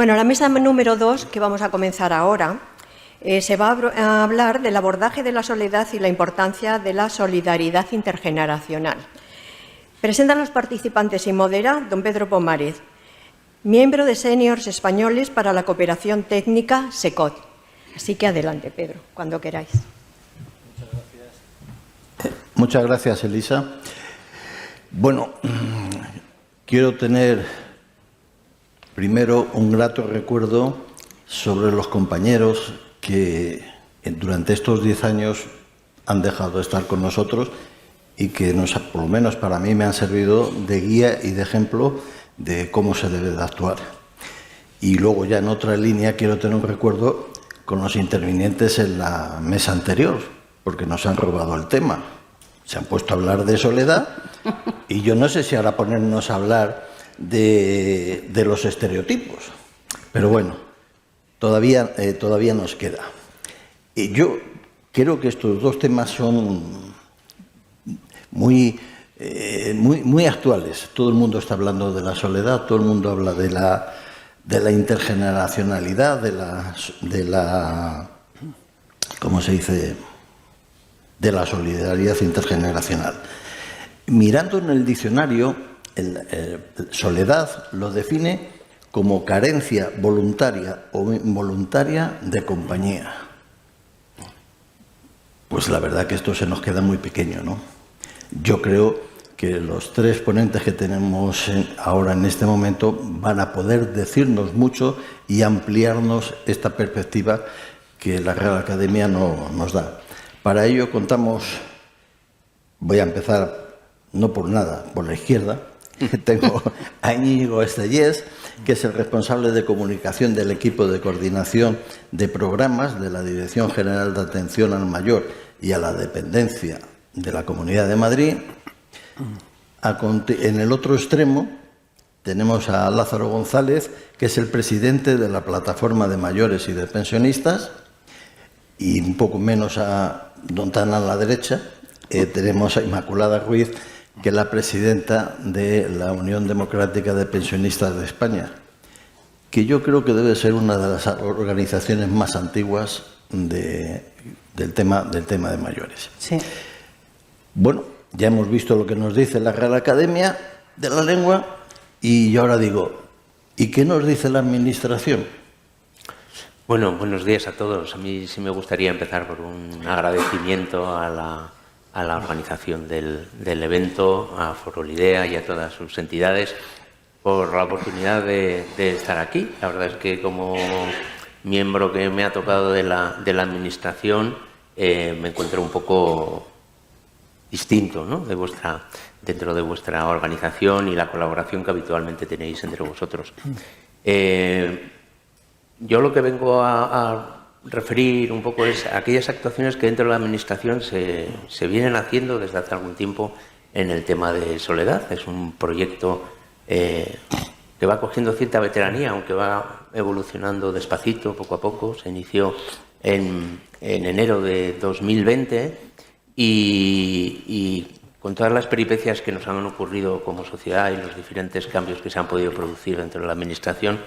Bueno, la mesa número 2, que vamos a comenzar ahora, se va a hablar del abordaje de la soledad y la importancia de la solidaridad intergeneracional. Presentan los participantes y modera don Pedro Pomares, miembro de Seniors Españoles para la Cooperación Técnica, SECOT. Así que adelante, Pedro, cuando queráis. Muchas gracias, Elisa. Bueno, quiero tener primero un grato recuerdo sobre los compañeros que durante estos 10 años han dejado de estar con nosotros y que por lo menos para mí me han servido de guía y de ejemplo de cómo se debe de actuar. Y luego ya en otra línea quiero tener un recuerdo con los intervinientes en la mesa anterior, porque nos han robado el tema. Se han puesto a hablar de soledad y yo no sé si ahora ponernos a hablar de los estereotipos. Pero bueno, todavía nos queda. Y yo creo que estos dos temas son muy actuales. Todo el mundo está hablando de la soledad, todo el mundo habla de la intergeneracionalidad, de la ¿cómo se dice?, de la solidaridad intergeneracional. Mirando en el diccionario, soledad lo define como carencia voluntaria o involuntaria de compañía. Pues la verdad que esto se nos queda muy pequeño, ¿no? Yo creo que los tres ponentes que tenemos ahora en este momento van a poder decirnos mucho y ampliarnos esta perspectiva que la Real Academia nos da. Para ello contamos, voy a empezar no por nada, por la izquierda. Tengo a Íñigo Estellés, que es el responsable de comunicación del equipo de coordinación de programas de la Dirección General de Atención al Mayor y a la Dependencia de la Comunidad de Madrid. En el otro extremo tenemos a Lázaro González, que es el presidente de la Plataforma de Mayores y de Pensionistas, y un poco menos a don Tana a la derecha. Tenemos a Inmaculada Ruiz, que es la presidenta de la Unión Democrática de Pensionistas de España, que yo creo que debe ser una de las organizaciones más antiguas del tema de mayores. Sí. Bueno, ya hemos visto lo que nos dice la Real Academia de la Lengua y yo ahora digo, ¿y qué nos dice la Administración? Bueno, buenos días a todos. A mí sí me gustaría empezar por un agradecimiento a la organización del evento, a Forolidea y a todas sus entidades por la oportunidad de estar aquí. La verdad es que como miembro que me ha tocado de la Administración me encuentro un poco distinto, ¿no?, dentro de vuestra organización y la colaboración que habitualmente tenéis entre vosotros. Yo lo que vengo a referir un poco es aquellas actuaciones que dentro de la Administración se vienen haciendo desde hace algún tiempo en el tema de soledad. Es un proyecto que va cogiendo cierta veteranía, aunque va evolucionando despacito, poco a poco. Se inició en enero de 2020 y con todas las peripecias que nos han ocurrido como sociedad y los diferentes cambios que se han podido producir dentro de la Administración,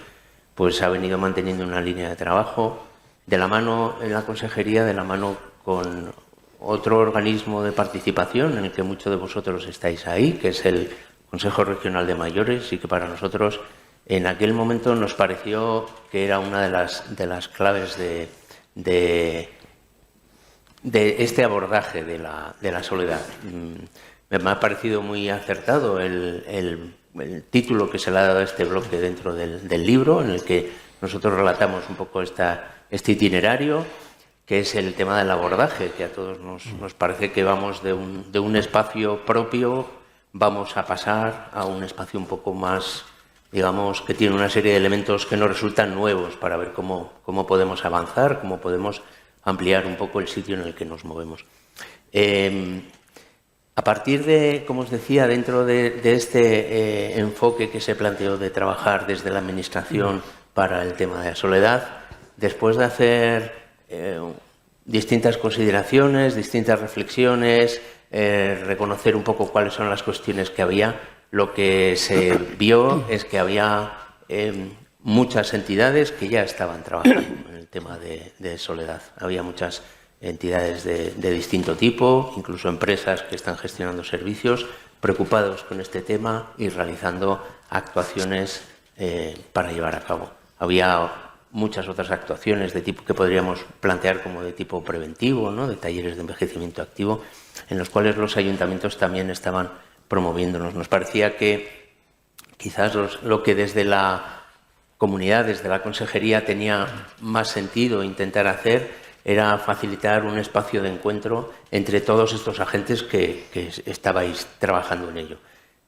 pues ha venido manteniendo una línea de trabajo de la mano en la consejería, de la mano con otro organismo de participación en el que muchos de vosotros estáis ahí, que es el Consejo Regional de Mayores, y que para nosotros en aquel momento nos pareció que era una de las claves de este abordaje de la soledad. Me ha parecido muy acertado el título que se le ha dado a este bloque dentro del libro, en el que nosotros relatamos un poco este itinerario, que es el tema del abordaje, que a todos nos parece que vamos de un espacio propio, vamos a pasar a un espacio un poco más, digamos, que tiene una serie de elementos que nos resultan nuevos para ver cómo podemos avanzar, cómo podemos ampliar un poco el sitio en el que nos movemos. A partir de, como os decía, dentro de este enfoque que se planteó de trabajar desde la Administración para el tema de la soledad, después de hacer distintas consideraciones, distintas reflexiones, reconocer un poco cuáles son las cuestiones que había, lo que se vio es que había muchas entidades que ya estaban trabajando en el tema de soledad. Había muchas entidades de distinto tipo, incluso empresas que están gestionando servicios, preocupados con este tema y realizando actuaciones para llevar a cabo. Había muchas otras actuaciones de tipo que podríamos plantear como de tipo preventivo, ¿no?, de talleres de envejecimiento activo, en los cuales los ayuntamientos también estaban promoviéndonos. Nos parecía que quizás lo que desde la comunidad, desde la consejería, tenía más sentido intentar hacer era facilitar un espacio de encuentro entre todos estos agentes que estabais trabajando en ello,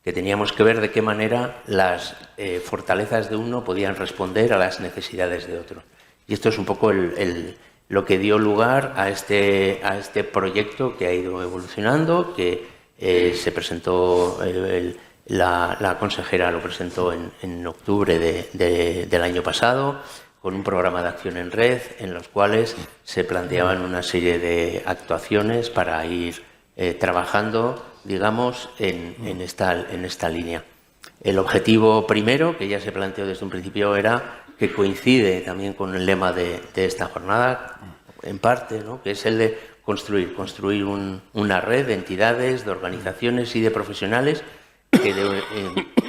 que teníamos que ver de qué manera las fortalezas de uno podían responder a las necesidades de otro. Y esto es un poco lo que dio lugar a este proyecto que ha ido evolucionando, que se presentó, la consejera lo presentó en octubre del año pasado, con un programa de acción en red en los cuales se planteaban una serie de actuaciones para ir trabajando, digamos, en esta línea. El objetivo primero, que ya se planteó desde un principio, era que coincide también con el lema de esta jornada, en parte, ¿no?, que es el de construir una red de entidades, de organizaciones y de profesionales que,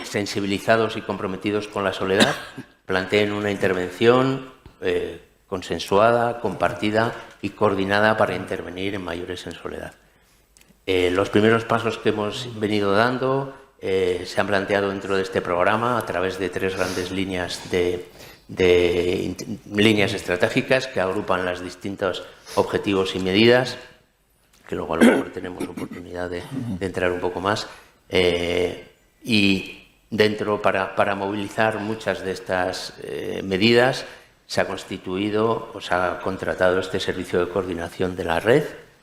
sensibilizados y comprometidos con la soledad, planteen una intervención consensuada, compartida y coordinada para intervenir en mayores en soledad. Los primeros pasos que hemos venido dando se han planteado dentro de este programa a través de 3 grandes líneas líneas estratégicas que agrupan los distintos objetivos y medidas, que luego a lo mejor tenemos oportunidad de entrar un poco más. Y dentro, para movilizar muchas de estas medidas, se ha constituido o se ha contratado este servicio de coordinación de la red,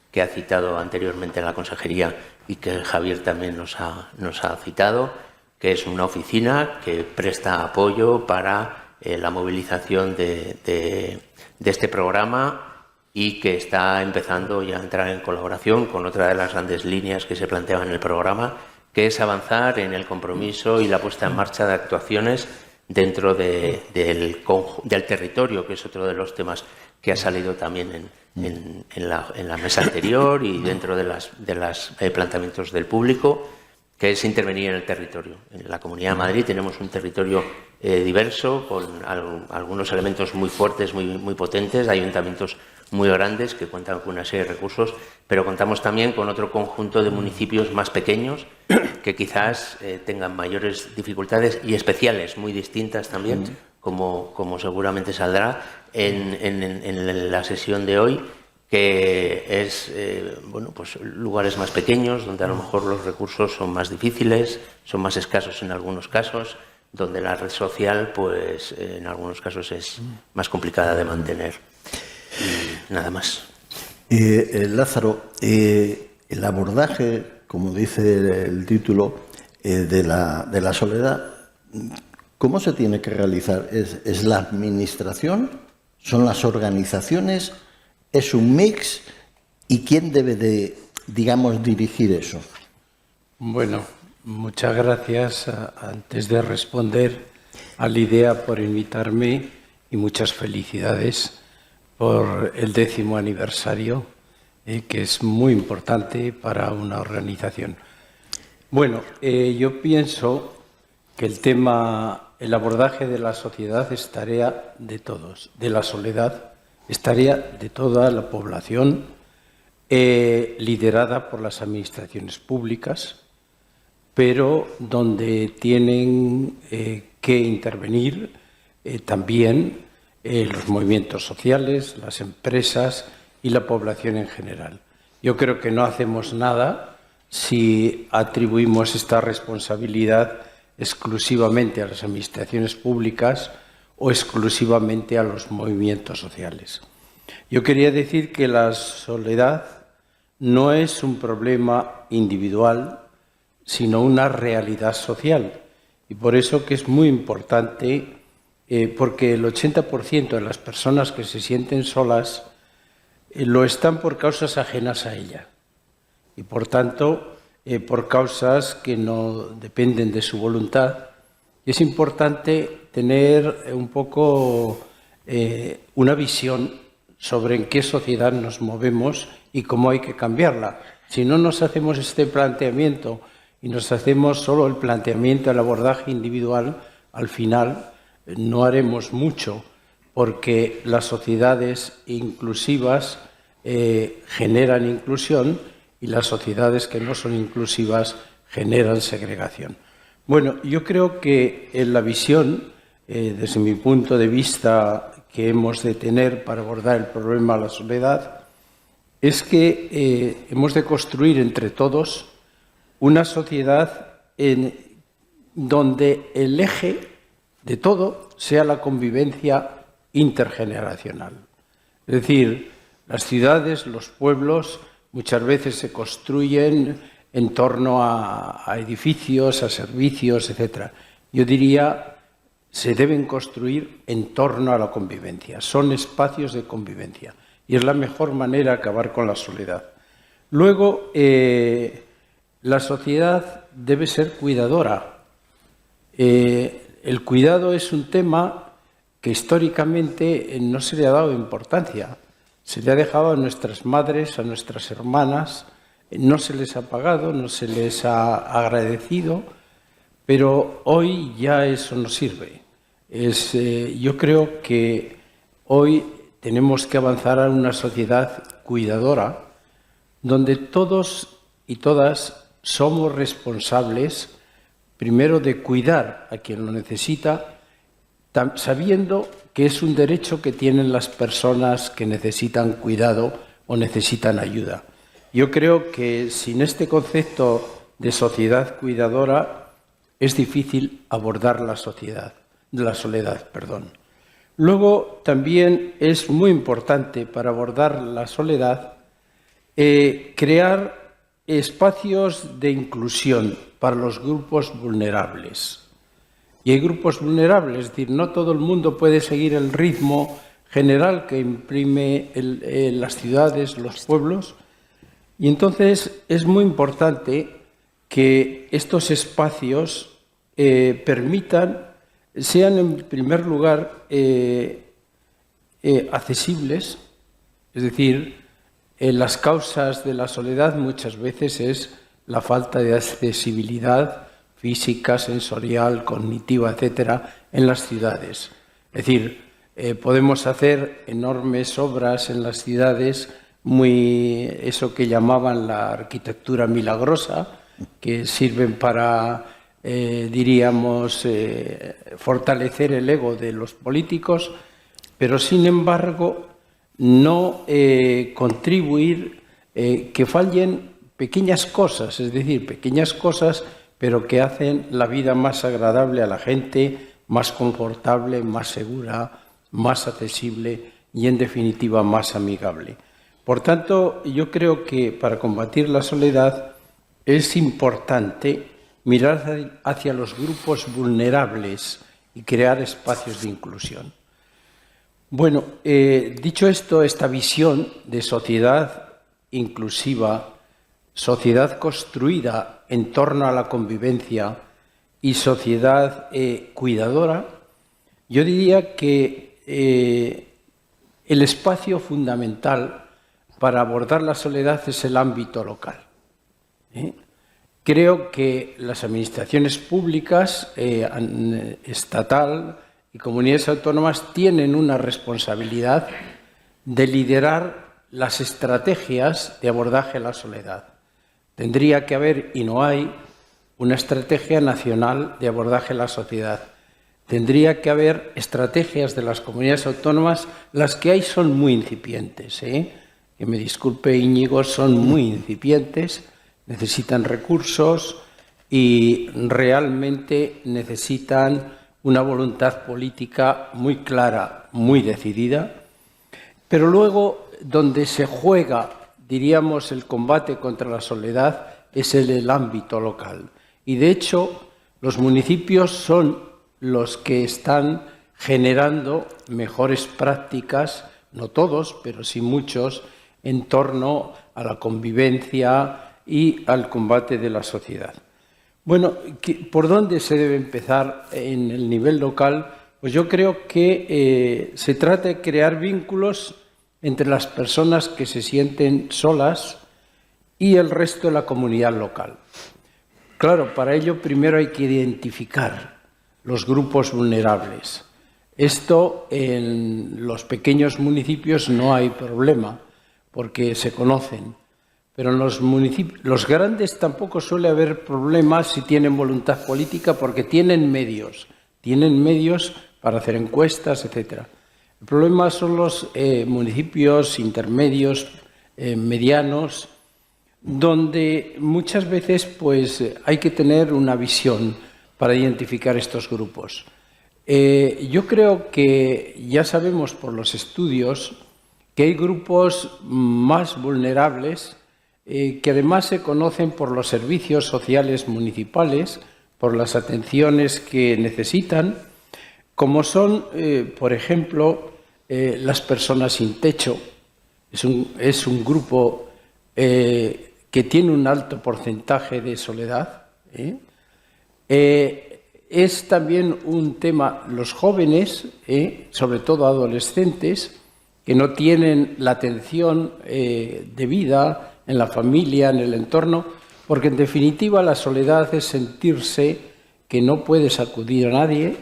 que ha citado anteriormente la consejería y que Javier también nos ha citado, que es una oficina que presta apoyo para la movilización de este programa y que está empezando ya a entrar en colaboración con otra de las grandes líneas que se planteaban en el programa, que es avanzar en el compromiso y la puesta en marcha de actuaciones dentro del territorio, que es otro de los temas que ha salido también en la mesa anterior y dentro de los planteamientos del público, que es intervenir en el territorio. En la Comunidad de Madrid tenemos un territorio diverso, con algunos elementos muy fuertes, muy potentes, ayuntamientos muy grandes que cuentan con una serie de recursos, pero contamos también con otro conjunto de municipios más pequeños que quizás tengan mayores dificultades y especiales, muy distintas también, como seguramente saldrá en la sesión de hoy, que es pues lugares más pequeños, donde a lo mejor los recursos son más difíciles, son más escasos en algunos casos, donde la red social, pues en algunos casos es más complicada de mantener. Y nada más. Lázaro, el abordaje, como dice el título, de la soledad, ¿cómo se tiene que realizar? ¿Es la administración? ¿Son las organizaciones? ¿Es un mix? ¿Y quién debe de, digamos, dirigir eso? Bueno, muchas gracias antes de responder a la idea por invitarme y muchas felicidades por el 10º aniversario, que es muy importante para una organización. Bueno, yo pienso que el abordaje de la sociedad es tarea de todos, de la soledad es tarea de toda la población, liderada por las administraciones públicas, pero donde tienen que intervenir también los movimientos sociales, las empresas y la población en general. Yo creo que no hacemos nada si atribuimos esta responsabilidad exclusivamente a las administraciones públicas o exclusivamente a los movimientos sociales. Yo quería decir que la soledad no es un problema individual, sino una realidad social. Y por eso que es muy importante, porque el 80% de las personas que se sienten solas lo están por causas ajenas a ella. Y por tanto, por causas que no dependen de su voluntad Y es importante tener un poco una visión sobre en qué sociedad nos movemos y cómo hay que cambiarla. Si no nos hacemos este planteamiento y nos hacemos solo el planteamiento del abordaje individual, al final no haremos mucho, porque las sociedades inclusivas generan inclusión y las sociedades que no son inclusivas generan segregación. Bueno, yo creo que en la visión, desde mi punto de vista, que hemos de tener para abordar el problema de la soledad, es que hemos de construir entre todos una sociedad donde el eje de todo sea la convivencia intergeneracional. Es decir, las ciudades, los pueblos, muchas veces se construyen en torno a edificios, a servicios, etc. Yo diría, se deben construir en torno a la convivencia. Son espacios de convivencia y es la mejor manera de acabar con la soledad. Luego, la sociedad debe ser cuidadora. El cuidado es un tema que históricamente no se le ha dado importancia. Se le ha dejado a nuestras madres, a nuestras hermanas, no se les ha pagado, no se les ha agradecido, pero hoy ya eso no sirve. Yo creo que hoy tenemos que avanzar a una sociedad cuidadora, donde todos y todas somos responsables, primero, de cuidar a quien lo necesita, sabiendo que es un derecho que tienen las personas que necesitan cuidado o necesitan ayuda. Yo creo que sin este concepto de sociedad cuidadora es difícil abordar la soledad. Luego también es muy importante para abordar la soledad crear espacios de inclusión para los grupos vulnerables. Y hay grupos vulnerables, es decir, no todo el mundo puede seguir el ritmo general que imprime las ciudades, los pueblos. Y entonces es muy importante que estos espacios sean en primer lugar accesibles, es decir, las causas de la soledad muchas veces es la falta de accesibilidad física, sensorial, cognitiva, etcétera, en las ciudades. Es decir, podemos hacer enormes obras en las ciudades, eso que llamaban la arquitectura milagrosa, que sirven para, diríamos, fortalecer el ego de los políticos, pero sin embargo no contribuir que fallen pequeñas cosas, es decir, pequeñas cosas, pero que hacen la vida más agradable a la gente, más confortable, más segura, más accesible y, en definitiva, más amigable. Por tanto, yo creo que para combatir la soledad es importante mirar hacia los grupos vulnerables y crear espacios de inclusión. Bueno, dicho esto, esta visión de sociedad inclusiva, sociedad construida en torno a la convivencia y sociedad cuidadora, yo diría que el espacio fundamental para abordar la soledad es el ámbito local. Creo que las administraciones públicas, estatal y comunidades autónomas, tienen una responsabilidad de liderar las estrategias de abordaje a la soledad. Tendría que haber, y no hay, una estrategia nacional de abordaje a la sociedad. Tendría que haber estrategias de las comunidades autónomas, las que hay son muy incipientes, que me disculpe Íñigo, son muy incipientes, necesitan recursos y realmente necesitan una voluntad política muy clara, muy decidida. Pero luego, donde se juega, diríamos, el combate contra la soledad es en el ámbito local. Y de hecho, los municipios son los que están generando mejores prácticas, no todos, pero sí muchos, en torno a la convivencia y al combate de la sociedad. Bueno, ¿por dónde se debe empezar en el nivel local? Pues yo creo que se trata de crear vínculos entre las personas que se sienten solas y el resto de la comunidad local. Claro, para ello primero hay que identificar los grupos vulnerables. Esto en los pequeños municipios no hay problema, porque se conocen. Pero en los grandes tampoco suele haber problemas si tienen voluntad política, porque tienen medios para hacer encuestas, etc. El problema son los municipios intermedios, medianos, donde muchas veces pues, hay que tener una visión para identificar estos grupos. Yo creo que ya sabemos por los estudios que hay grupos más vulnerables que además se conocen por los servicios sociales municipales, por las atenciones que necesitan, como son, por ejemplo, las personas sin techo. Es un grupo que tiene un alto porcentaje de soledad. Es también un tema los jóvenes, sobre todo adolescentes, que no tienen la atención debida en la familia, en el entorno, porque en definitiva la soledad es sentirse que no puedes acudir a nadie,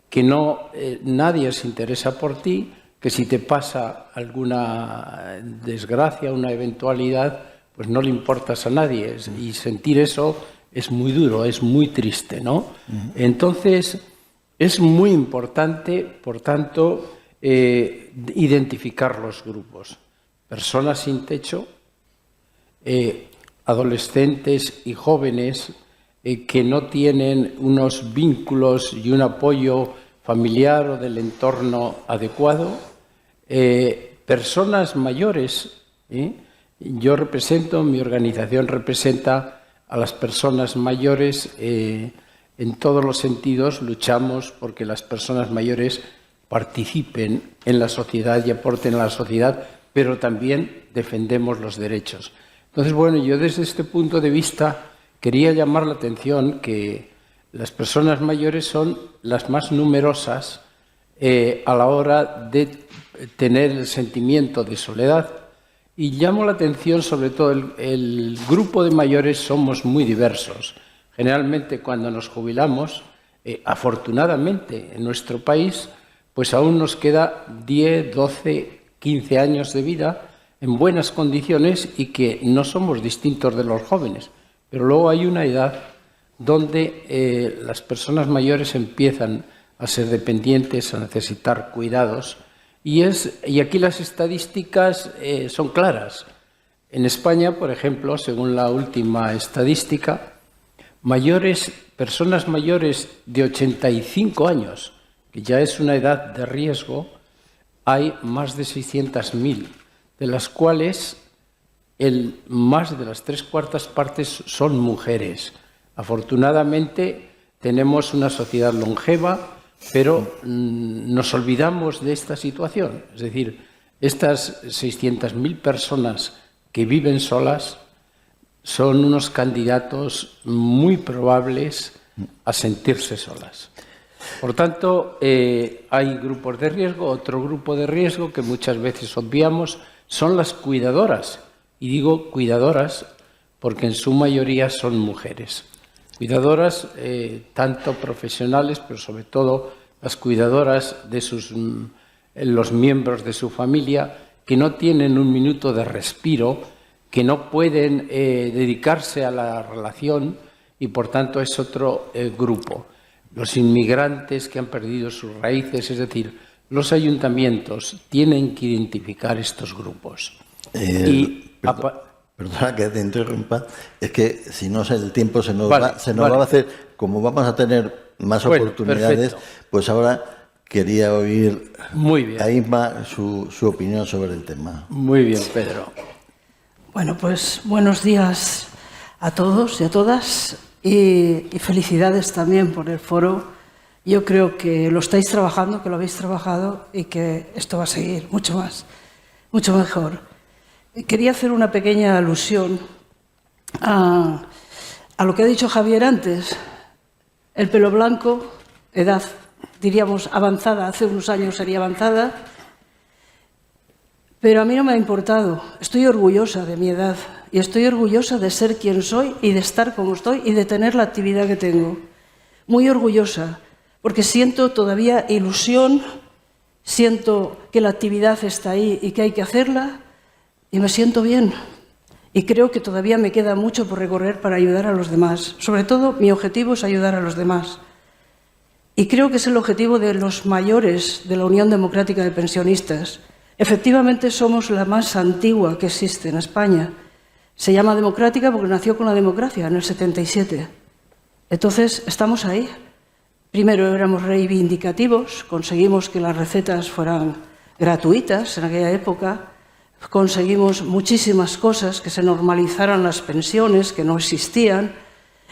que nadie se interesa por ti, que si te pasa alguna desgracia, una eventualidad, pues no le importas a nadie. Y sentir eso es muy duro, es muy triste, ¿no? Entonces, es muy importante, por tanto, identificar los grupos. Personas sin techo, adolescentes y jóvenes que no tienen unos vínculos y un apoyo familiar o del entorno adecuado, personas mayores. Mi organización representa a las personas mayores en todos los sentidos. Luchamos porque las personas mayores participen en la sociedad y aporten a la sociedad, pero también defendemos los derechos. Entonces, bueno, yo desde este punto de vista quería llamar la atención que las personas mayores son las más numerosas a la hora de tener el sentimiento de soledad. Y llamo la atención, sobre todo, el grupo de mayores somos muy diversos. Generalmente, cuando nos jubilamos, afortunadamente en nuestro país, pues aún nos queda 10, 12, 15 años de vida en buenas condiciones y que no somos distintos de los jóvenes. Pero luego hay una edad donde las personas mayores empiezan a ser dependientes, a necesitar cuidados. Y aquí las estadísticas son claras. En España, por ejemplo, según la última estadística, personas mayores de 85 años, que ya es una edad de riesgo, hay más de 600.000, de las cuales más de las 3/4 partes son mujeres. Afortunadamente tenemos una sociedad longeva, pero nos olvidamos de esta situación. Es decir, estas 600.000 personas que viven solas son unos candidatos muy probables a sentirse solas. Por tanto, hay grupos de riesgo. Otro grupo de riesgo que muchas veces obviamos son las cuidadoras. Y digo cuidadoras porque en su mayoría son mujeres. Cuidadoras, tanto profesionales, pero sobre todo las cuidadoras de los miembros de su familia, que no tienen un minuto de respiro, que no pueden dedicarse a la relación y, por tanto, es otro grupo. Los inmigrantes que han perdido sus raíces, es decir, los ayuntamientos tienen que identificar estos grupos. Perdona que te interrumpa, es que si no el tiempo se nos va a hacer, como vamos a tener más oportunidades, perfecto. Pues ahora quería oír a Isma su opinión sobre el tema. Muy bien, Pedro. Bueno, pues buenos días a todos y a todas y felicidades también por el foro. Yo creo que lo estáis trabajando, que lo habéis trabajado y que esto va a seguir mucho más, mucho mejor. Quería hacer una pequeña alusión a a lo que ha dicho Javier antes, el pelo blanco, edad, diríamos, avanzada, hace unos años sería avanzada, pero a mí no me ha importado. Estoy orgullosa de mi edad y estoy orgullosa de ser quien soy y de estar como estoy y de tener la actividad que tengo. Muy orgullosa, porque siento todavía ilusión, siento que la actividad está ahí y que hay que hacerla y me siento bien. Y creo que todavía me queda mucho por recorrer para ayudar a los demás. Sobre todo, mi objetivo es ayudar a los demás. Y creo que es el objetivo de los mayores de la Unión Democrática de Pensionistas. Efectivamente, somos la más antigua que existe en España. Se llama democrática porque nació con la democracia en el 77. Entonces, estamos ahí. Primero éramos reivindicativos, conseguimos que las recetas fueran gratuitas en aquella época, conseguimos muchísimas cosas, que se normalizaran las pensiones, que no existían,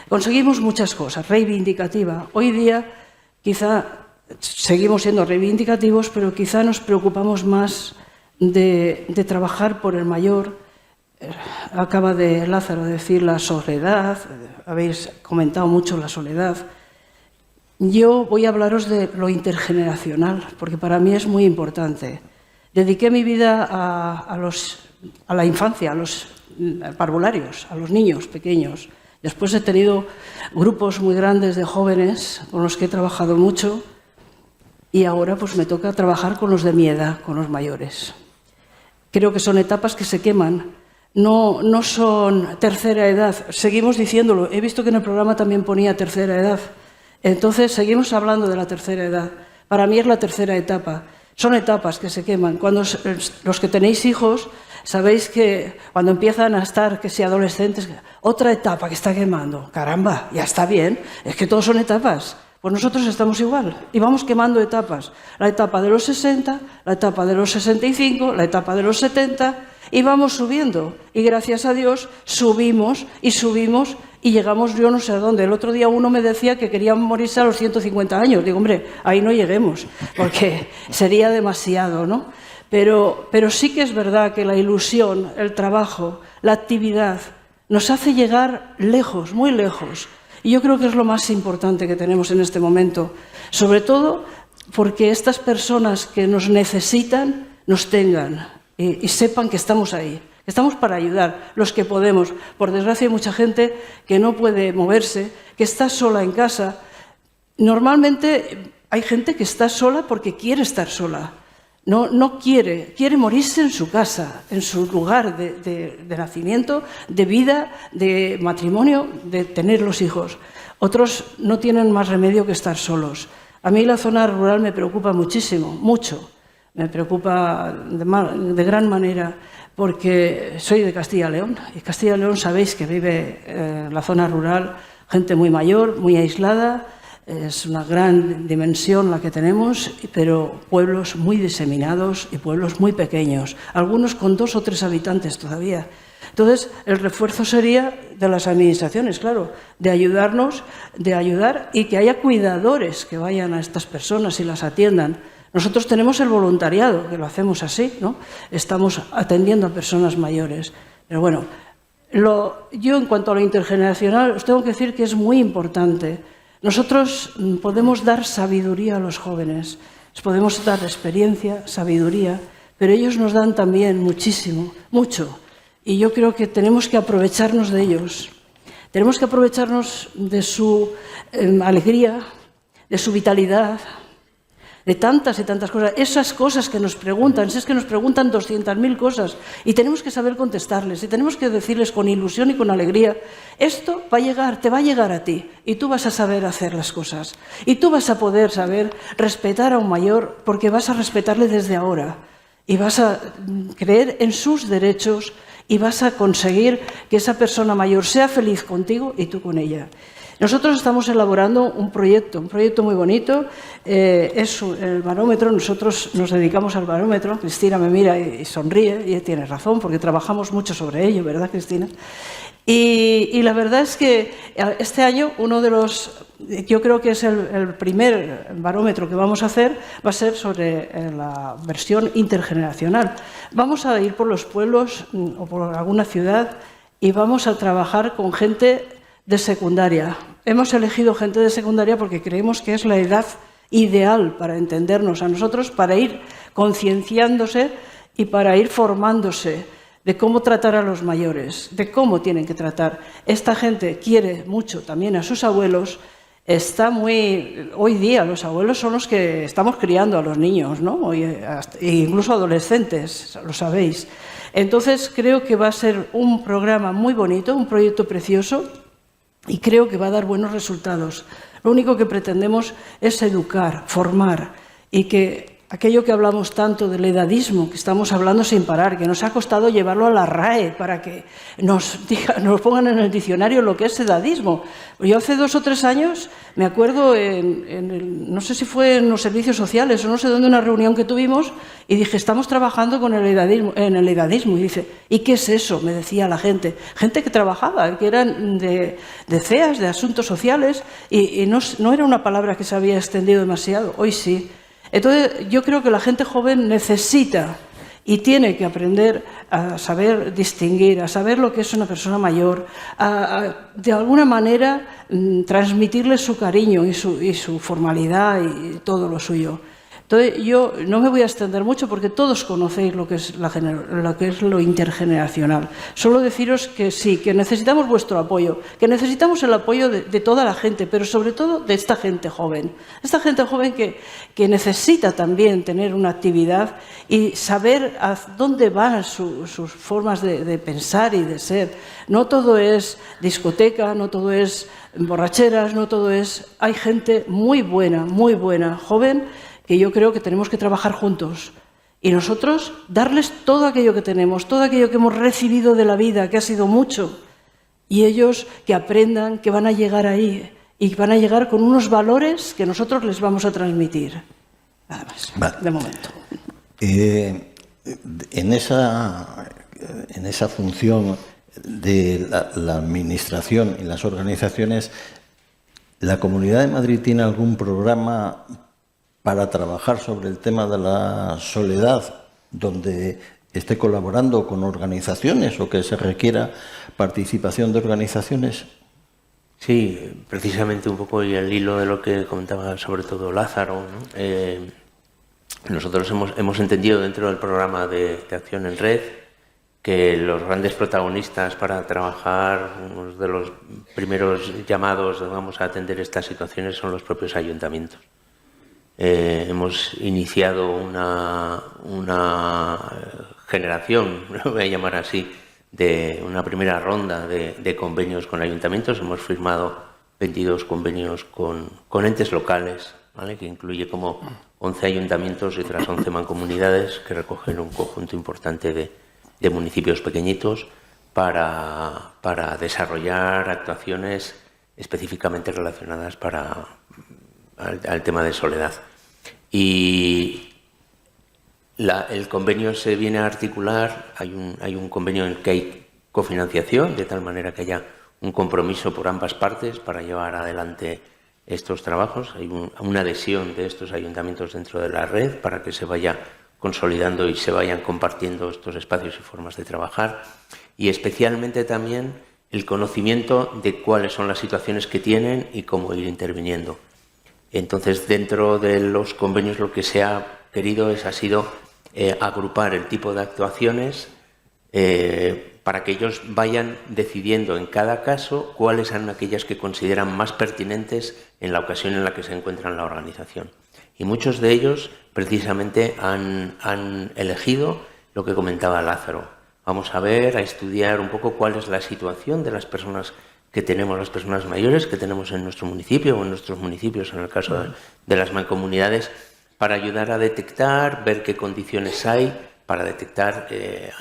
conseguimos muchas cosas, reivindicativa. Hoy día quizá seguimos siendo reivindicativos, pero quizá nos preocupamos más de trabajar por el mayor. Acaba de Lázaro decir la soledad, habéis comentado mucho la soledad. Yo voy a hablaros de lo intergeneracional, porque para mí es muy importante. Dediqué mi vida a la infancia, a los parvularios, a los niños pequeños. Después he tenido grupos muy grandes de jóvenes con los que he trabajado mucho y ahora pues me toca trabajar con los de mi edad, con los mayores. Creo que son etapas que se queman, no son tercera edad. Seguimos diciéndolo, he visto que en el programa también ponía tercera edad. Entonces seguimos hablando de la tercera edad. Para mí es la tercera etapa. Son etapas que se queman. Cuando los que tenéis hijos, sabéis que cuando empiezan a estar, que si adolescentes, otra etapa que está quemando. Caramba, ya está bien, es que todos son etapas. Pues nosotros estamos igual y vamos quemando etapas. La etapa de los 60, la etapa de los 65, la etapa de los 70 y vamos subiendo. Y gracias a Dios subimos y llegamos yo no sé a dónde. El otro día uno me decía que quería morirse a los 150 años. Digo, hombre, ahí no lleguemos, porque sería demasiado, ¿no? Pero sí que es verdad que la ilusión, el trabajo, la actividad nos hace llegar lejos, muy lejos. Y yo creo que es lo más importante que tenemos en este momento. Sobre todo porque estas personas que nos necesitan nos tengan y sepan que estamos ahí. Estamos para ayudar, los que podemos. Por desgracia hay mucha gente que no puede moverse, que está sola en casa. Normalmente hay gente que está sola porque quiere estar sola. No quiere morirse en su casa, en su lugar de nacimiento, de vida, de matrimonio, de tener los hijos. Otros no tienen más remedio que estar solos. A mí la zona rural me preocupa muchísimo, mucho. Me preocupa de gran manera porque soy de Castilla y León. Y Castilla y León sabéis que vive en la zona rural gente muy mayor, muy aislada. Es una gran dimensión la que tenemos, pero pueblos muy diseminados y pueblos muy pequeños, algunos con 2 o 3 habitantes todavía. Entonces, el refuerzo sería de las administraciones, claro, de ayudarnos, de ayudar y que haya cuidadores que vayan a estas personas y las atiendan. Nosotros tenemos el voluntariado, que lo hacemos así, ¿no? Estamos atendiendo a personas mayores. Pero bueno, yo en cuanto a lo intergeneracional, os tengo que decir que es muy importante. Nosotros podemos dar sabiduría a los jóvenes, les podemos dar experiencia, sabiduría, pero ellos nos dan también muchísimo, mucho. Y yo creo que tenemos que aprovecharnos de ellos. Tenemos que aprovecharnos de su alegría, de su vitalidad, de tantas y tantas cosas. Esas cosas que nos preguntan, si es que nos preguntan 200.000 cosas y tenemos que saber contestarles y tenemos que decirles con ilusión y con alegría, esto va a llegar, te va a llegar a ti y tú vas a saber hacer las cosas y tú vas a poder saber respetar a un mayor porque vas a respetarle desde ahora y vas a creer en sus derechos y vas a conseguir que esa persona mayor sea feliz contigo y tú con ella. Nosotros estamos elaborando un proyecto muy bonito, es el barómetro, nosotros nos dedicamos al barómetro, Cristina me mira y sonríe, y tiene razón, porque trabajamos mucho sobre ello, ¿verdad, Cristina? Y la verdad es que este año yo creo que es el primer barómetro que vamos a hacer, va a ser sobre la versión intergeneracional. Vamos a ir por los pueblos o por alguna ciudad y vamos a trabajar con gente de secundaria. Hemos elegido gente de secundaria porque creemos que es la edad ideal para entendernos a nosotros, para ir concienciándose y para ir formándose de cómo tratar a los mayores, de cómo tienen que tratar. Esta gente quiere mucho también a sus abuelos. Hoy día los abuelos son los que estamos criando a los niños, ¿no? Incluso adolescentes, lo sabéis. Entonces creo que va a ser un programa muy bonito, un proyecto precioso, y creo que va a dar buenos resultados. Lo único que pretendemos es educar, formar, y que aquello que hablamos tanto del edadismo, que estamos hablando sin parar, que nos ha costado llevarlo a la RAE para que nos pongan en el diccionario lo que es edadismo. Yo hace 2 o 3 años me acuerdo, no sé si fue en los servicios sociales o no sé dónde, una reunión que tuvimos, y dije, estamos trabajando con el edadismo. Y dice, ¿y qué es eso? Me decía la gente que trabajaba, que eran de CEAS, de asuntos sociales, y no era una palabra que se había extendido demasiado. Hoy sí. Entonces, yo creo que la gente joven necesita y tiene que aprender a saber distinguir, a saber lo que es una persona mayor, de alguna manera transmitirle su cariño y su formalidad y todo lo suyo. Entonces, yo no me voy a extender mucho porque todos conocéis lo que es lo intergeneracional. Solo deciros que sí, que necesitamos vuestro apoyo, que necesitamos el apoyo de toda la gente, pero sobre todo de esta gente joven. Esta gente joven que necesita también tener una actividad y saber a dónde van sus formas de pensar y de ser. No todo es discoteca, no todo es borracheras, no todo es... Hay gente muy buena, joven, que yo creo que tenemos que trabajar juntos y nosotros darles todo aquello que tenemos, todo aquello que hemos recibido de la vida, que ha sido mucho, y ellos que aprendan que van a llegar ahí y van a llegar con unos valores que nosotros les vamos a transmitir. Nada más, vale. De momento. En esa función de la administración y las organizaciones, ¿la Comunidad de Madrid tiene algún programa para trabajar sobre el tema de la soledad, donde esté colaborando con organizaciones o que se requiera participación de organizaciones? Sí, precisamente un poco y el hilo de lo que comentaba sobre todo Lázaro, ¿no? Nosotros hemos entendido dentro del programa de acción en red que los grandes protagonistas para trabajar, uno de los primeros llamados, digamos, a atender estas situaciones son los propios ayuntamientos. Hemos iniciado una generación, lo voy a llamar así, de una primera ronda de convenios con ayuntamientos. Hemos firmado 22 convenios con entes locales, ¿vale? Que incluye como 11 ayuntamientos y otras 11 mancomunidades que recogen un conjunto importante de municipios pequeñitos para desarrollar actuaciones específicamente relacionadas al tema de soledad. Y el convenio se viene a articular, hay un convenio en el que hay cofinanciación, de tal manera que haya un compromiso por ambas partes para llevar adelante estos trabajos. Hay una adhesión de estos ayuntamientos dentro de la red para que se vaya consolidando y se vayan compartiendo estos espacios y formas de trabajar. Y especialmente también el conocimiento de cuáles son las situaciones que tienen y cómo ir interviniendo. Entonces, dentro de los convenios lo que se ha querido ha sido agrupar el tipo de actuaciones para que ellos vayan decidiendo en cada caso cuáles son aquellas que consideran más pertinentes en la ocasión en la que se encuentra en la organización. Y muchos de ellos precisamente han elegido lo que comentaba Lázaro. Vamos a estudiar un poco cuál es la situación de las personas que tenemos, las personas mayores que tenemos en nuestro municipio o en nuestros municipios, en el caso de las mancomunidades, para ayudar a detectar, ver qué condiciones hay, para detectar.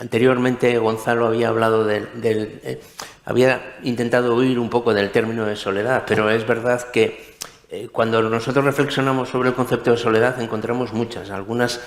Anteriormente Gonzalo había hablado había intentado huir un poco del término de soledad, pero es verdad que cuando nosotros reflexionamos sobre el concepto de soledad encontramos muchas, algunas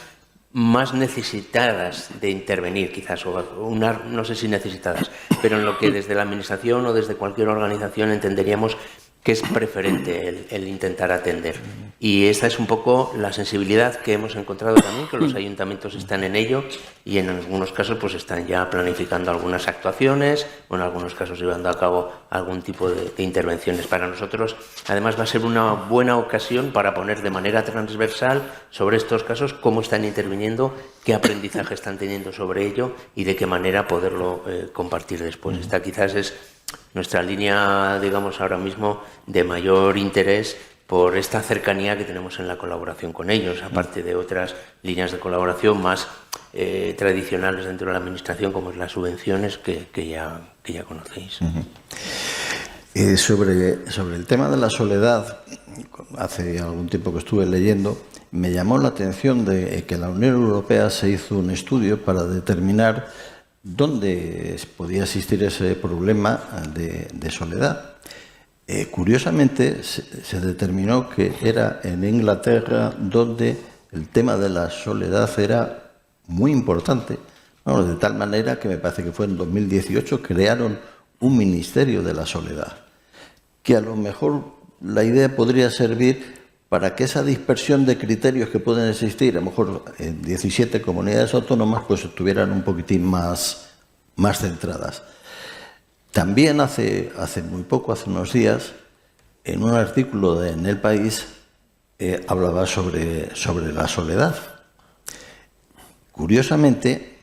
más necesitadas de intervenir quizás, o no sé si necesitadas, pero en lo que desde la administración o desde cualquier organización entenderíamos que es preferente el intentar atender. Y esta es un poco la sensibilidad que hemos encontrado también, que los ayuntamientos están en ello y en algunos casos pues están ya planificando algunas actuaciones o en algunos casos llevando a cabo algún tipo de intervenciones. Para nosotros, además, va a ser una buena ocasión para poner de manera transversal sobre estos casos cómo están interviniendo, qué aprendizaje están teniendo sobre ello y de qué manera poderlo compartir después. Esta quizás es nuestra línea, digamos, ahora mismo de mayor interés por esta cercanía que tenemos en la colaboración con ellos, aparte de otras líneas de colaboración más tradicionales dentro de la Administración, como es las subvenciones que ya conocéis. Sobre el tema de la soledad, hace algún tiempo que estuve leyendo, me llamó la atención de que la Unión Europea se hizo un estudio para determinar dónde podía existir ese problema de soledad. Curiosamente, se determinó que era en Inglaterra donde el tema de la soledad era muy importante. Bueno, de tal manera que me parece que fue en 2018 crearon un ministerio de la soledad, que a lo mejor la idea podría servir para que esa dispersión de criterios que pueden existir, a lo mejor en 17 comunidades autónomas, pues estuvieran un poquitín más centradas. También hace muy poco, hace unos días, en un artículo en El País, hablaba sobre la soledad. Curiosamente,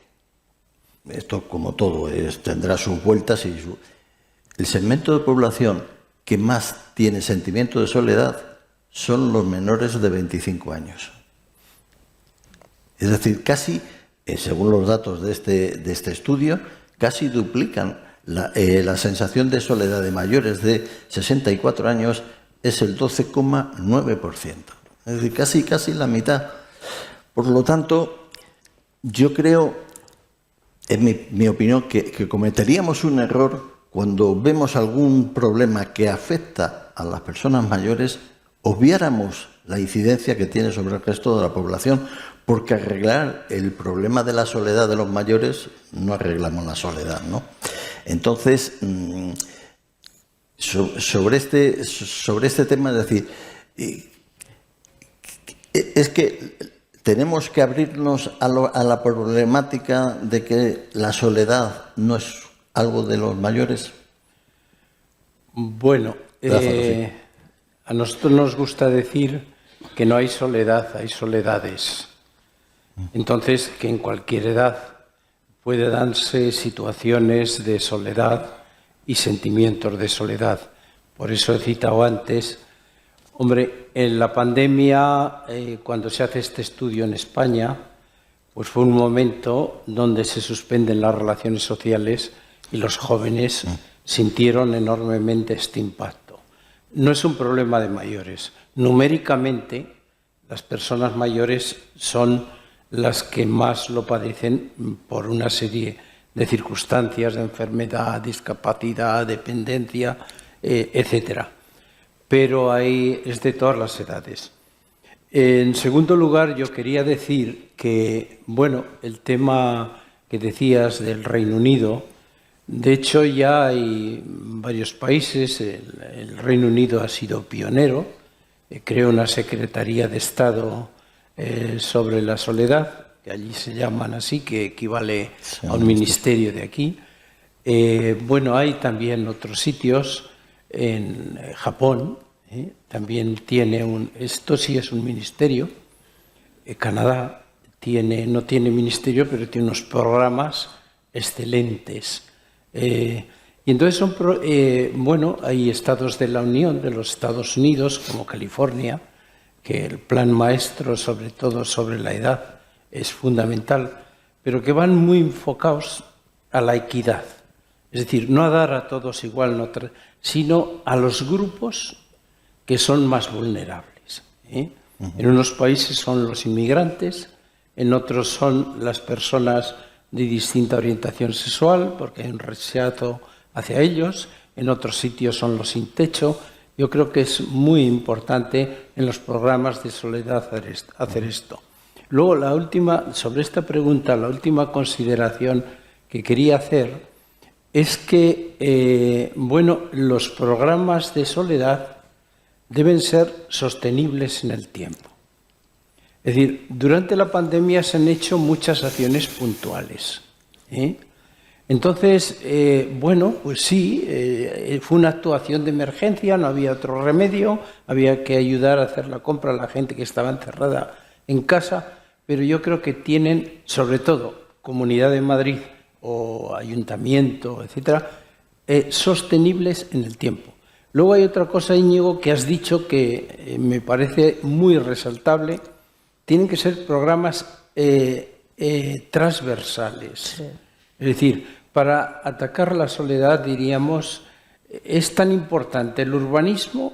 esto como todo tendrá sus vueltas el segmento de población que más tiene sentimiento de soledad son los menores de 25 años. Es decir, casi, según los datos de este estudio, casi duplican la sensación de soledad de mayores de 64 años es el 12,9%. Es decir, casi la mitad. Por lo tanto, yo creo, en mi opinión, que cometeríamos un error cuando vemos algún problema que afecta a las personas mayores, obviáramos la incidencia que tiene sobre el resto de la población, porque arreglar el problema de la soledad de los mayores no arreglamos la soledad, ¿no? Entonces, sobre este tema, es decir, es que tenemos que abrirnos a la problemática de que la soledad no es algo de los mayores. Bueno, a nosotros nos gusta decir que no hay soledad, hay soledades. Entonces, que en cualquier edad puede darse situaciones de soledad y sentimientos de soledad. Por eso he citado antes, hombre, en la pandemia, cuando se hace este estudio en España, pues fue un momento donde se suspenden las relaciones sociales y los jóvenes sintieron enormemente este impacto. No es un problema de mayores. Numéricamente, las personas mayores son las que más lo padecen por una serie de circunstancias de enfermedad, discapacidad, dependencia, etcétera. Pero ahí es de todas las edades. En segundo lugar, yo quería decir que, bueno, el tema que decías del Reino Unido, de hecho ya hay varios países, el Reino Unido ha sido pionero, creó una Secretaría de Estado sobre la soledad, que allí se llaman así, que equivale a un ministerio de aquí. Bueno, hay también otros sitios, en Japón, también tiene esto sí es un ministerio. Canadá no tiene ministerio, pero tiene unos programas excelentes. Y entonces bueno, hay estados de la Unión, de los Estados Unidos, como California, que el plan maestro, sobre todo sobre la edad, es fundamental, pero que van muy enfocados a la equidad. Es decir, no a dar a todos igual, sino a los grupos que son más vulnerables. En unos países son los inmigrantes, en otros son las personas de distinta orientación sexual, porque hay un rechazo hacia ellos, en otros sitios son los sin techo. Yo creo que es muy importante en los programas de soledad hacer esto. Luego, sobre esta pregunta, la última consideración que quería hacer es que, bueno, los programas de soledad deben ser sostenibles en el tiempo. Es decir, durante la pandemia se han hecho muchas acciones puntuales, ¿eh? Entonces, bueno, pues sí, fue una actuación de emergencia, no había otro remedio, había que ayudar a hacer la compra a la gente que estaba encerrada en casa, pero yo creo que tienen, sobre todo, Comunidad de Madrid o Ayuntamiento, etcétera, sostenibles en el tiempo. Luego hay otra cosa, Íñigo, que has dicho que me parece muy resaltable. Tienen que ser programas transversales. Sí. Es decir, para atacar la soledad, diríamos, es tan importante el urbanismo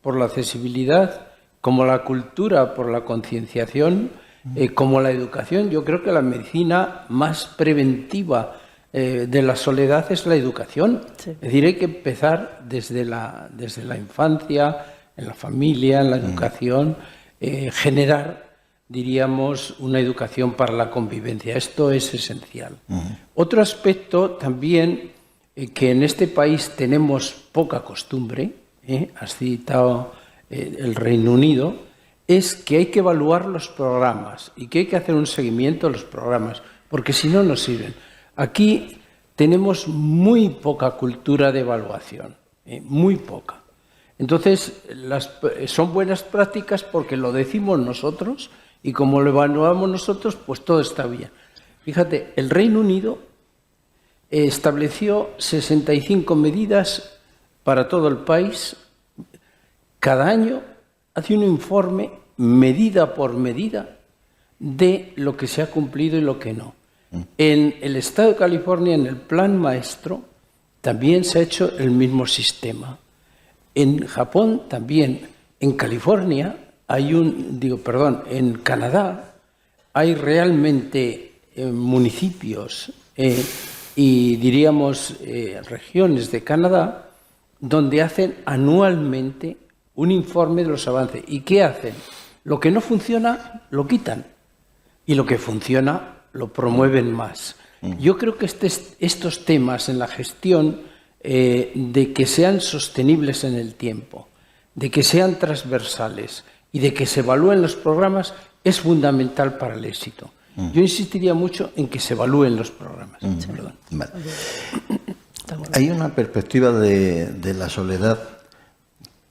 por la accesibilidad, como la cultura por la concienciación, como la educación. Yo creo que la medicina más preventiva de la soledad es la educación. Sí. Es decir, hay que empezar desde la infancia, en la familia, en la educación, generar, diríamos, una educación para la convivencia. Esto es esencial. Otro aspecto también que en este país tenemos poca costumbre, has citado el Reino Unido, es que hay que evaluar los programas y que hay que hacer un seguimiento de los programas, porque si no, no sirven. Aquí tenemos muy poca cultura de evaluación, muy poca. Entonces, son buenas prácticas porque lo decimos nosotros y como lo evaluamos nosotros, pues todo está bien. Fíjate, el Reino Unido estableció 65 medidas para todo el país. Cada año hace un informe, medida por medida, de lo que se ha cumplido y lo que no. En el estado de California, en el Plan Maestro, también se ha hecho el mismo sistema. En Japón también. En California en Canadá hay realmente municipios y diríamos regiones de Canadá donde hacen anualmente un informe de los avances. ¿Y qué hacen? Lo que no funciona lo quitan y lo que funciona lo promueven más. Yo creo que estos temas en la gestión de que sean sostenibles en el tiempo, de que sean transversales y de que se evalúen los programas es fundamental para el éxito. Yo insistiría mucho en que se evalúen los programas. Vale. Hay una perspectiva de la soledad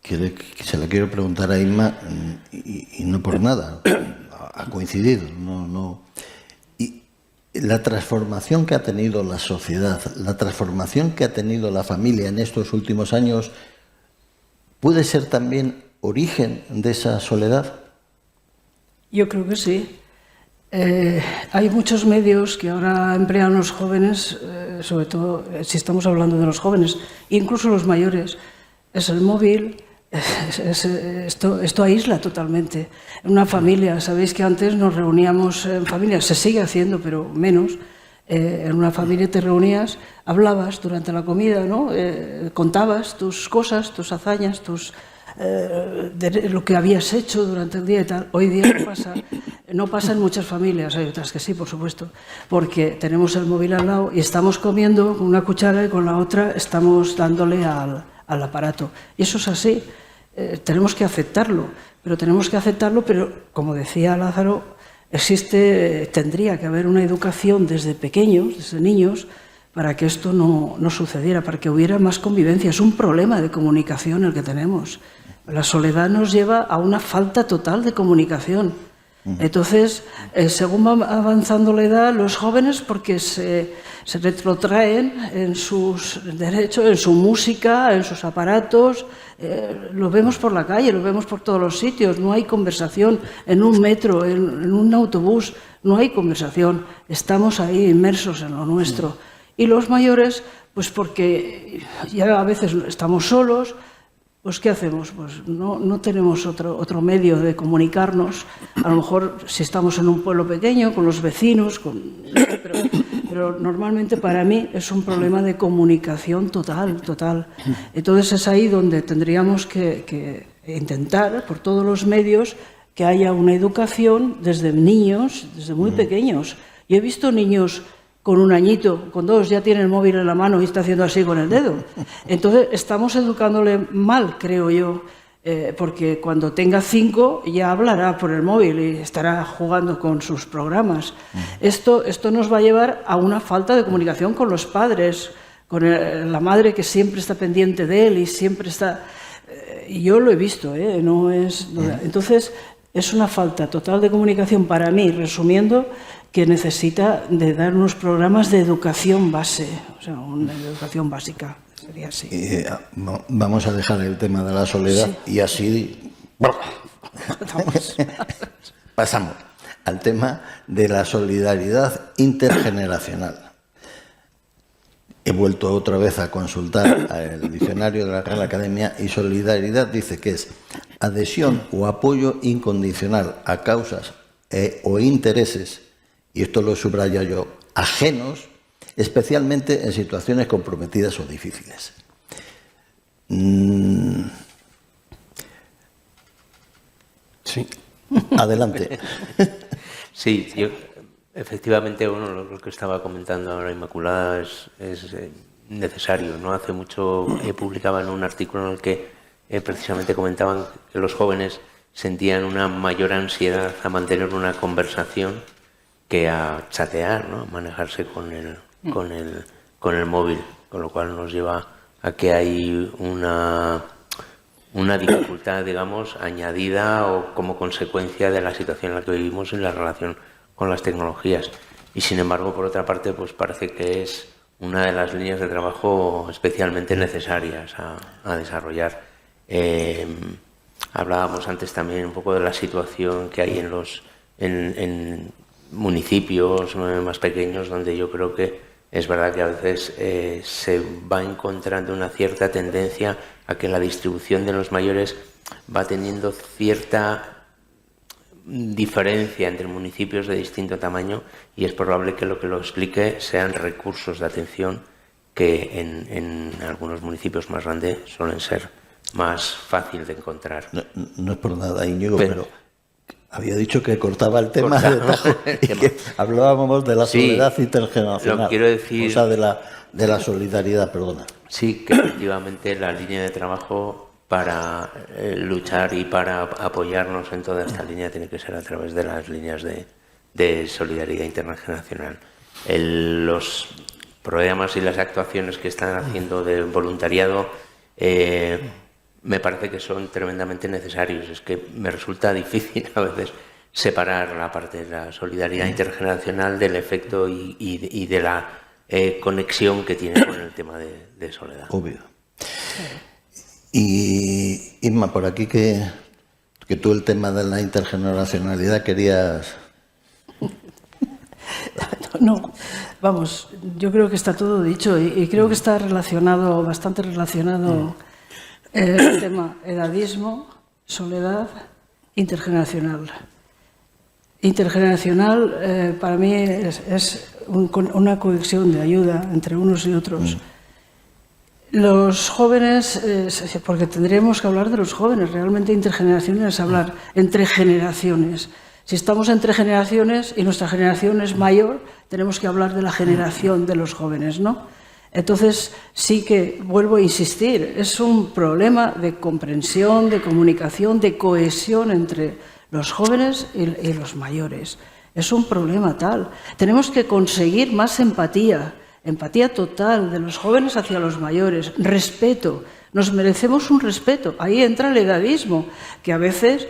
que se la quiero preguntar a Irma y no por nada, ha coincidido. Y la transformación que ha tenido la sociedad, la transformación que ha tenido la familia en estos últimos años, ¿puede ser también origen de esa soledad? Yo creo que sí. Hay muchos medios que ahora emplean los jóvenes, sobre todo si estamos hablando de los jóvenes, incluso los mayores. Es el móvil, esto aísla totalmente. En una familia, sabéis que antes nos reuníamos en familia, se sigue haciendo, pero menos. En una familia te reunías, hablabas durante la comida, ¿no? Contabas tus cosas, tus hazañas, de lo que habías hecho durante el día y tal. Hoy día no pasa en muchas familias, hay otras que sí, por supuesto, porque tenemos el móvil al lado y estamos comiendo con una cuchara y con la otra estamos dándole al aparato. Y eso es así, tenemos que aceptarlo, pero como decía Lázaro, tendría que haber una educación desde pequeños, desde niños, para que esto no sucediera, para que hubiera más convivencia. Es un problema de comunicación el que tenemos. La soledad nos lleva a una falta total de comunicación. Entonces, según va avanzando la edad, los jóvenes, porque se retrotraen en sus derechos, en su música, en sus aparatos, lo vemos por la calle, lo vemos por todos los sitios, no hay conversación en un metro, en un autobús, no hay conversación, estamos ahí inmersos en lo nuestro. Y los mayores, pues porque ya a veces estamos solos, pues ¿qué hacemos? Pues no tenemos otro medio de comunicarnos. A lo mejor si estamos en un pueblo pequeño, con los vecinos, pero normalmente para mí es un problema de comunicación total. Entonces es ahí donde tendríamos que intentar, por todos los medios, que haya una educación desde niños, desde muy pequeños. Yo he visto niños con 1 añito, con 2, ya tiene el móvil en la mano y está haciendo así con el dedo. Entonces, estamos educándole mal, creo yo. porque cuando tenga 5 ya hablará por el móvil y estará jugando con sus programas. Esto nos va a llevar a una falta de comunicación con los padres, con la madre que siempre está pendiente de él y siempre está... y yo lo he visto, no es... Entonces, es una falta total de comunicación para mí, resumiendo, que necesita de dar unos programas de educación base, o sea, una educación básica. Sería así. Vamos a dejar el tema de la soledad y así pasamos al tema de la solidaridad intergeneracional. He vuelto otra vez a consultar el diccionario de la Real Academia y solidaridad dice que es adhesión o apoyo incondicional a causas o intereses, y esto lo subrayo yo, ajenos, especialmente en situaciones comprometidas o difíciles. Sí. Adelante. Sí, yo, efectivamente, bueno, lo que estaba comentando ahora Inmaculada es necesario, ¿no? Hace mucho publicaban un artículo en el que precisamente comentaban que los jóvenes sentían una mayor ansiedad a mantener una conversación que a chatear, ¿no? A manejarse con el móvil, con lo cual nos lleva a que hay una dificultad, digamos, añadida o como consecuencia de la situación en la que vivimos en la relación con las tecnologías. Y sin embargo, por otra parte, pues parece que es una de las líneas de trabajo especialmente necesarias a desarrollar. Hablábamos antes también un poco de la situación que hay en municipios más pequeños, donde yo creo que es verdad que a veces se va encontrando una cierta tendencia a que la distribución de los mayores va teniendo cierta diferencia entre municipios de distinto tamaño, y es probable que lo explique sean recursos de atención que en algunos municipios más grandes suelen ser más fácil de encontrar. No es por nada, Íñigo, pero había dicho que cortaba el tema de tajo y que hablábamos de la soledad intergeneracional. Lo quiero decir, o sea, de la solidaridad, perdona. Sí, que efectivamente la línea de trabajo para luchar y para apoyarnos en toda esta línea tiene que ser a través de las líneas de solidaridad intergeneracional. Los programas y las actuaciones que están haciendo de voluntariado me parece que son tremendamente necesarios. Es que me resulta difícil a veces separar la parte de la solidaridad intergeneracional del efecto y de la conexión que tiene con el tema de soledad. Obvio. Y Inma, por aquí que tú el tema de la intergeneracionalidad querías... No, vamos, yo creo que está todo dicho y creo que está relacionado, bastante relacionado el tema edadismo, soledad, intergeneracional. Intergeneracional para mí es una conexión de ayuda entre unos y otros. Los jóvenes, porque tendríamos que hablar de los jóvenes, realmente intergeneracional es hablar entre generaciones. Si estamos entre generaciones y nuestra generación es mayor, tenemos que hablar de la generación de los jóvenes, ¿no? Entonces, sí que, vuelvo a insistir, es un problema de comprensión, de comunicación, de cohesión entre los jóvenes y los mayores. Es un problema tal. Tenemos que conseguir más empatía total de los jóvenes hacia los mayores, respeto. Nos merecemos un respeto. Ahí entra el edadismo, que a veces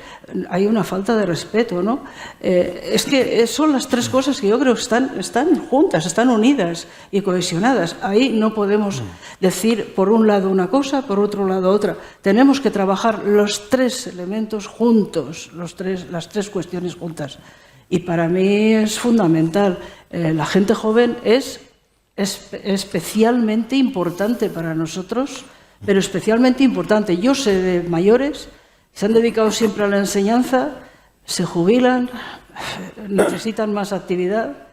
hay una falta de respeto, ¿no? Es que son las tres cosas que yo creo que están juntas, están unidas y cohesionadas. Ahí no podemos decir por un lado una cosa, por otro lado otra. Tenemos que trabajar los tres elementos juntos, las tres cuestiones juntas. Y para mí es fundamental. La gente joven es especialmente importante para nosotros, pero especialmente importante. Yo sé de mayores que se han dedicado siempre a la enseñanza, se jubilan, necesitan más actividad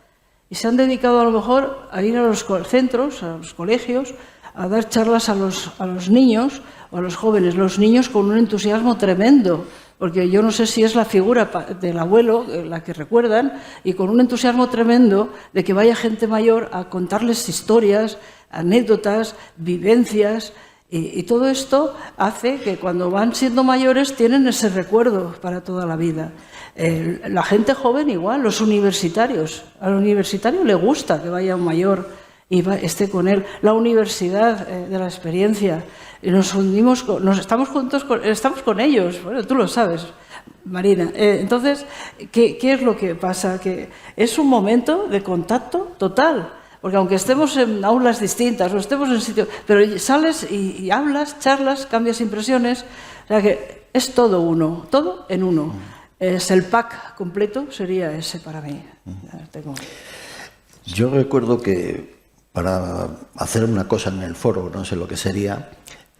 y se han dedicado a lo mejor a ir a los centros, a los colegios, a dar charlas a los niños o a los jóvenes. Los niños con un entusiasmo tremendo, porque yo no sé si es la figura del abuelo la que recuerdan, y con un entusiasmo tremendo de que vaya gente mayor a contarles historias, anécdotas, vivencias. Y todo esto hace que cuando van siendo mayores tienen ese recuerdo para toda la vida. La gente joven igual, los universitarios. Al universitario le gusta que vaya un mayor y esté con él. La universidad de la experiencia. Y estamos juntos, estamos con ellos. Bueno, tú lo sabes, Marina. Entonces, ¿qué es lo que pasa? Que es un momento de contacto total. Porque aunque estemos en aulas distintas o estemos en sitios, pero sales y hablas, charlas, cambias impresiones, o sea que es todo uno, todo en uno. Es el pack completo, sería ese para mí. Yo recuerdo que para hacer una cosa en el foro, no sé lo que sería,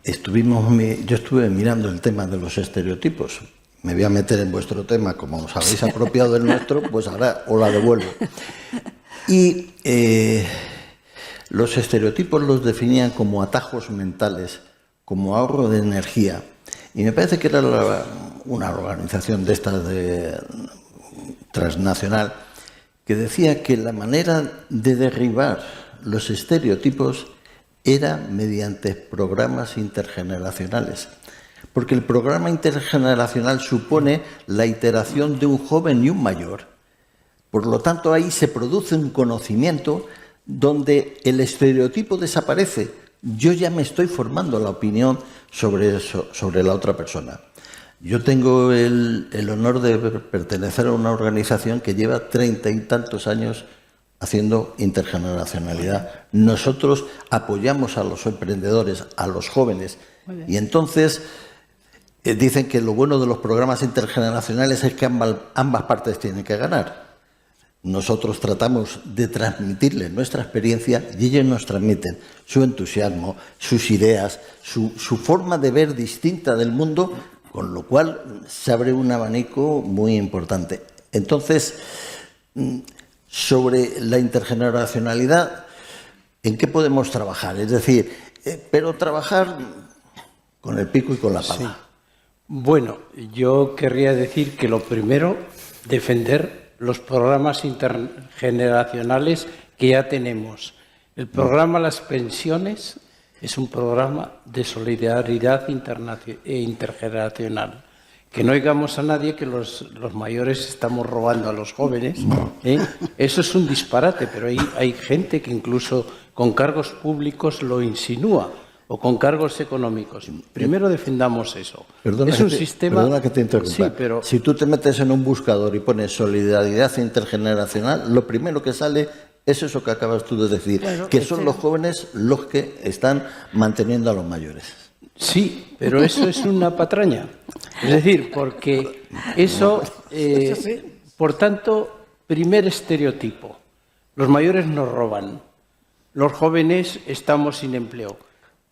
yo estuve mirando el tema de los estereotipos. Me voy a meter en vuestro tema, como os habéis apropiado del nuestro, pues ahora os la devuelvo. Y los estereotipos los definían como atajos mentales, como ahorro de energía. Y me parece que era una organización de estas transnacional que decía que la manera de derribar los estereotipos era mediante programas intergeneracionales. Porque el programa intergeneracional supone la iteración de un joven y un mayor. Por lo tanto, ahí se produce un conocimiento donde el estereotipo desaparece. Yo ya me estoy formando la opinión sobre eso, sobre la otra persona. Yo tengo el honor de pertenecer a una organización que lleva 30 y tantos años haciendo intergeneracionalidad. Nosotros apoyamos a los emprendedores, a los jóvenes. Y entonces dicen que lo bueno de los programas intergeneracionales es que ambas partes tienen que ganar. Nosotros tratamos de transmitirles nuestra experiencia y ellos nos transmiten su entusiasmo, sus ideas, su forma de ver distinta del mundo, con lo cual se abre un abanico muy importante. Entonces, sobre la intergeneracionalidad, ¿en qué podemos trabajar? Es decir, pero trabajar con el pico y con la pala. Sí. Bueno, yo querría decir que lo primero, defender los programas intergeneracionales que ya tenemos. El programa Las Pensiones es un programa de solidaridad intergeneracional. Que no oigamos a nadie que los mayores estamos robando a los jóvenes. Eso es un disparate, pero hay gente que incluso con cargos públicos lo insinúa, o con cargos económicos. Primero defendamos eso. Perdona que te interrumpa. Sí, pero si tú te metes en un buscador y pones solidaridad intergeneracional, lo primero que sale es eso que acabas tú de decir, claro, que son los jóvenes los que están manteniendo a los mayores. Sí, pero eso es una patraña. Es decir, porque eso, por tanto, primer estereotipo. Los mayores nos roban, los jóvenes estamos sin empleo.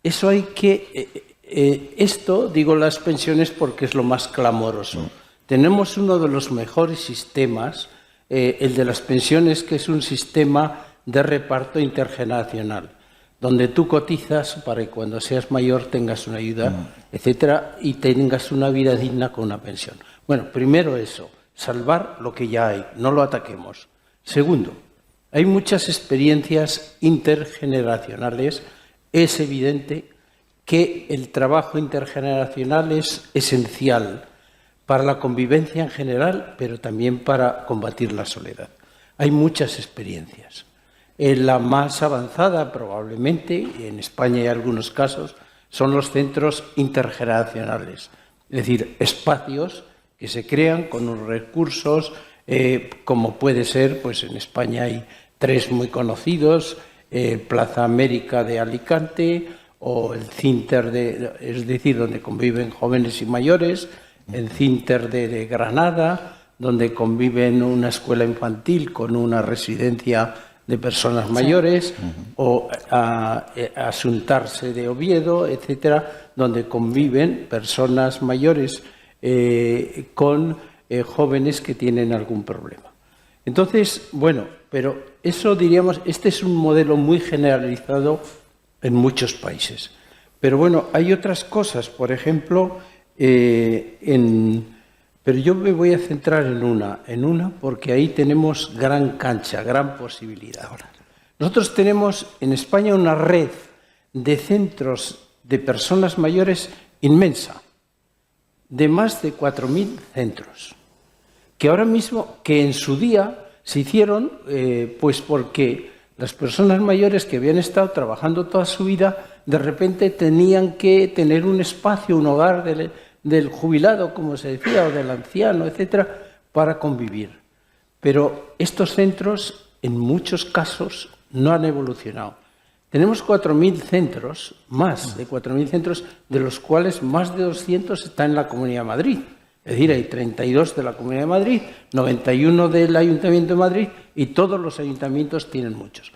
Eso hay que... esto, digo las pensiones porque es lo más clamoroso. Tenemos uno de los mejores sistemas, el de las pensiones, que es un sistema de reparto intergeneracional, donde tú cotizas para que cuando seas mayor tengas una ayuda, etcétera, y tengas una vida digna con una pensión. Bueno, primero eso, salvar lo que ya hay, no lo ataquemos. Segundo, hay muchas experiencias intergeneracionales. Es evidente que el trabajo intergeneracional es esencial para la convivencia en general, pero también para combatir la soledad. Hay muchas experiencias. La más avanzada, probablemente, y en España hay algunos casos, son los centros intergeneracionales, es decir, espacios que se crean con unos recursos, como puede ser, pues en España hay 3 muy conocidos, Plaza América de Alicante, o el Cinter es decir, donde conviven jóvenes y mayores, el Cinter de Granada, donde conviven una escuela infantil con una residencia de personas mayores, o Asuntarse de Oviedo, etcétera, donde conviven personas mayores con jóvenes que tienen algún problema. Entonces, bueno, pero eso diríamos, este es un modelo muy generalizado en muchos países. Pero bueno, hay otras cosas, por ejemplo, pero yo me voy a centrar en una porque ahí tenemos gran cancha, gran posibilidad. Nosotros tenemos en España una red de centros de personas mayores inmensa, de más de 4.000 centros, que ahora mismo, que en su día se hicieron, pues porque las personas mayores que habían estado trabajando toda su vida, de repente tenían que tener un espacio, un hogar del jubilado, como se decía, o del anciano, etcétera, para convivir. Pero estos centros, en muchos casos, no han evolucionado. Tenemos 4.000 centros, más de 4.000 centros, de los cuales más de 200 están en la Comunidad de Madrid. Es decir, hay 32 de la Comunidad de Madrid, 91 del Ayuntamiento de Madrid y todos los ayuntamientos tienen muchos.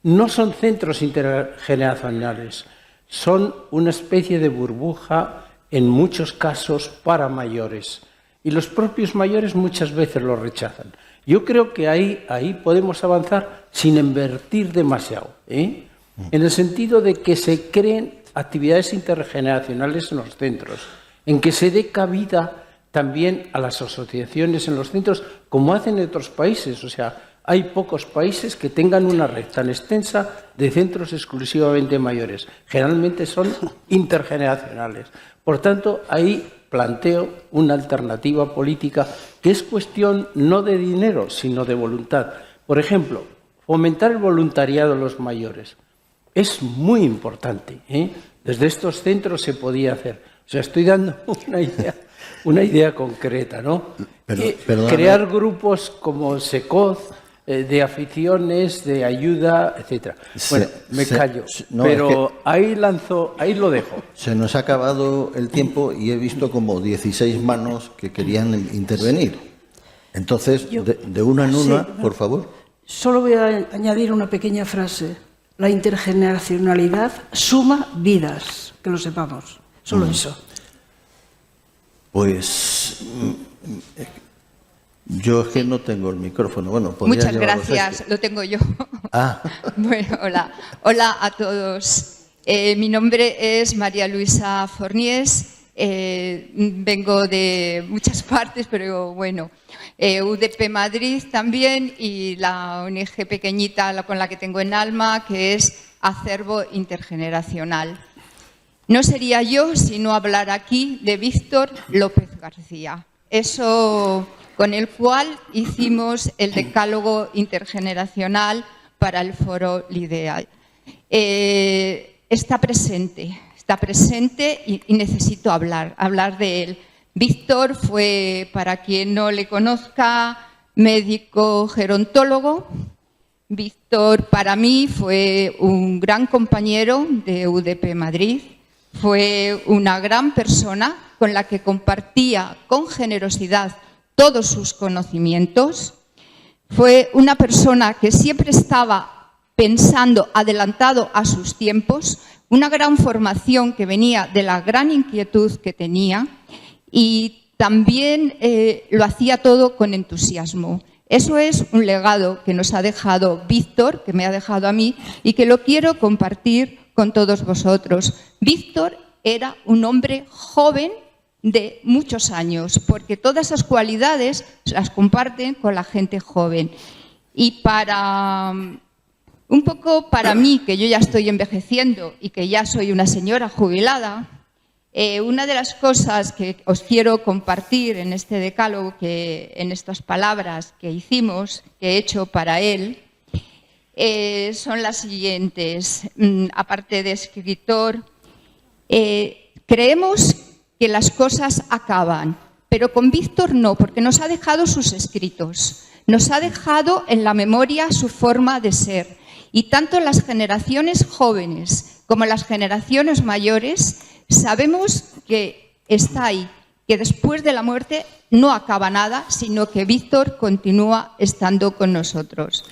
No son centros intergeneracionales, son una especie de burbuja en muchos casos para mayores. Y los propios mayores muchas veces lo rechazan. Yo creo que ahí podemos avanzar sin invertir demasiado, en el sentido de que se creen actividades intergeneracionales en los centros, en que se dé cabida también a las asociaciones en los centros, como hacen en otros países. O sea, hay pocos países que tengan una red tan extensa de centros exclusivamente mayores. Generalmente son intergeneracionales. Por tanto, ahí planteo una alternativa política que es cuestión no de dinero, sino de voluntad. Por ejemplo, fomentar el voluntariado de los mayores. Es muy importante, Desde estos centros se podía hacer. O sea, estoy dando una idea concreta, ¿no? Crear grupos como SECOZ, de aficiones, de ayuda, etcétera. Bueno, me callo, pero es que ahí lo dejo. Se nos ha acabado el tiempo y he visto como 16 manos que querían intervenir. Entonces, de una en una, por favor. Solo voy a añadir una pequeña frase. La intergeneracionalidad suma vidas, que lo sepamos. Solo eso. Pues yo es que no tengo el micrófono. Bueno, muchas gracias, lo tengo yo. Bueno, hola a todos. Mi nombre es María Luisa Forniés. Vengo de muchas partes, pero bueno, UDP Madrid también y la ONG pequeñita con la que tengo en alma, que es Acervo Intergeneracional. No sería yo si no hablar aquí de Víctor López García, eso con el cual hicimos el decálogo intergeneracional para el foro LIDEA. Está presente y necesito hablar de él. Víctor fue, para quien no le conozca, médico gerontólogo. Víctor para mí fue un gran compañero de UDP Madrid. Fue una gran persona con la que compartía con generosidad todos sus conocimientos. Fue una persona que siempre estaba pensando adelantado a sus tiempos, una gran formación que venía de la gran inquietud que tenía y también lo hacía todo con entusiasmo. Eso es un legado que nos ha dejado Víctor, que me ha dejado a mí y que lo quiero compartir con todos vosotros. Víctor era un hombre joven de muchos años, porque todas esas cualidades las comparten con la gente joven. Y un poco para mí, que yo ya estoy envejeciendo y que ya soy una señora jubilada, una de las cosas que os quiero compartir en este decálogo, en estas palabras que hicimos, que he hecho para él, son las siguientes. Aparte de escritor, creemos que las cosas acaban, pero con Víctor no, porque nos ha dejado sus escritos, nos ha dejado en la memoria su forma de ser. Y tanto las generaciones jóvenes como las generaciones mayores sabemos que está ahí, que después de la muerte no acaba nada, sino que Víctor continúa estando con nosotros.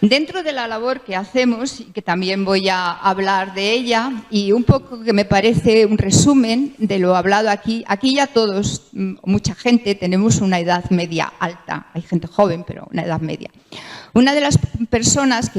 Dentro de la labor que hacemos, y que también voy a hablar de ella, y un poco que me parece un resumen de lo hablado aquí ya todos, mucha gente, tenemos una edad media alta, hay gente joven, pero una edad media. Una de las personas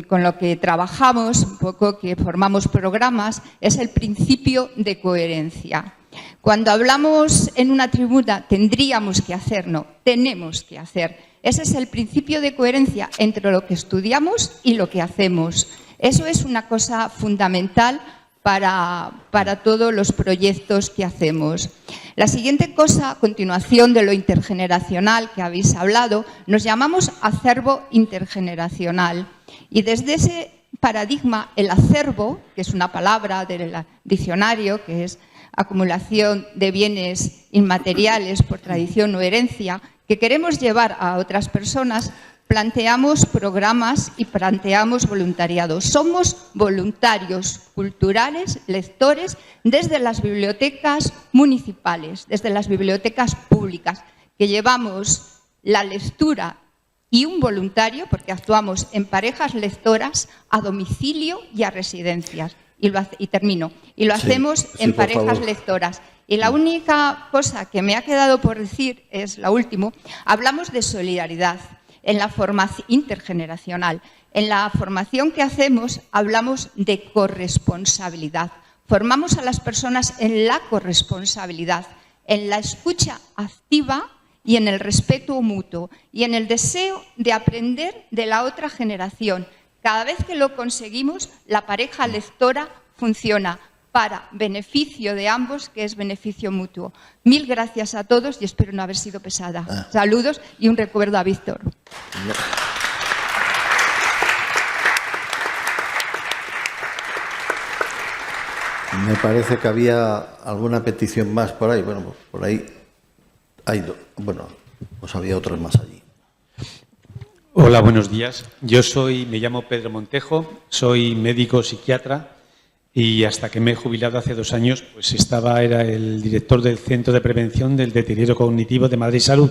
con lo que trabajamos, un poco que formamos programas, es el principio de coherencia. Cuando hablamos en una tribuna, tendríamos que hacer, no, tenemos que hacer. Ese es el principio de coherencia entre lo que estudiamos y lo que hacemos. Eso es una cosa fundamental para todos los proyectos que hacemos. La siguiente cosa, a continuación de lo intergeneracional que habéis hablado, nos llamamos acervo intergeneracional. Y desde ese paradigma, el acervo, que es una palabra del diccionario, que es acumulación de bienes inmateriales por tradición o herencia, que queremos llevar a otras personas, planteamos programas y planteamos voluntariado. Somos voluntarios culturales, lectores, desde las bibliotecas municipales, desde las bibliotecas públicas, que llevamos la lectura y un voluntario, porque actuamos en parejas lectoras, a domicilio y a residencias. Y termino. Y lo hacemos en parejas lectoras. Y la única cosa que me ha quedado por decir es la última. Hablamos de solidaridad en la formación intergeneracional. En la formación que hacemos hablamos de corresponsabilidad. Formamos a las personas en la corresponsabilidad, en la escucha activa y en el respeto mutuo y en el deseo de aprender de la otra generación. Cada vez que lo conseguimos, la pareja lectora funciona para beneficio de ambos, que es beneficio mutuo. Mil gracias a todos y espero no haber sido pesada. Saludos y un recuerdo a Víctor. Me parece que había alguna petición más por ahí. Bueno, por ahí hay dos. Bueno, pues había otras más allí. Hola, buenos días. Me llamo Pedro Montejo, soy médico psiquiatra y hasta que me he jubilado hace 2 años, pues era el director del Centro de Prevención del Deterioro Cognitivo de Madrid Salud.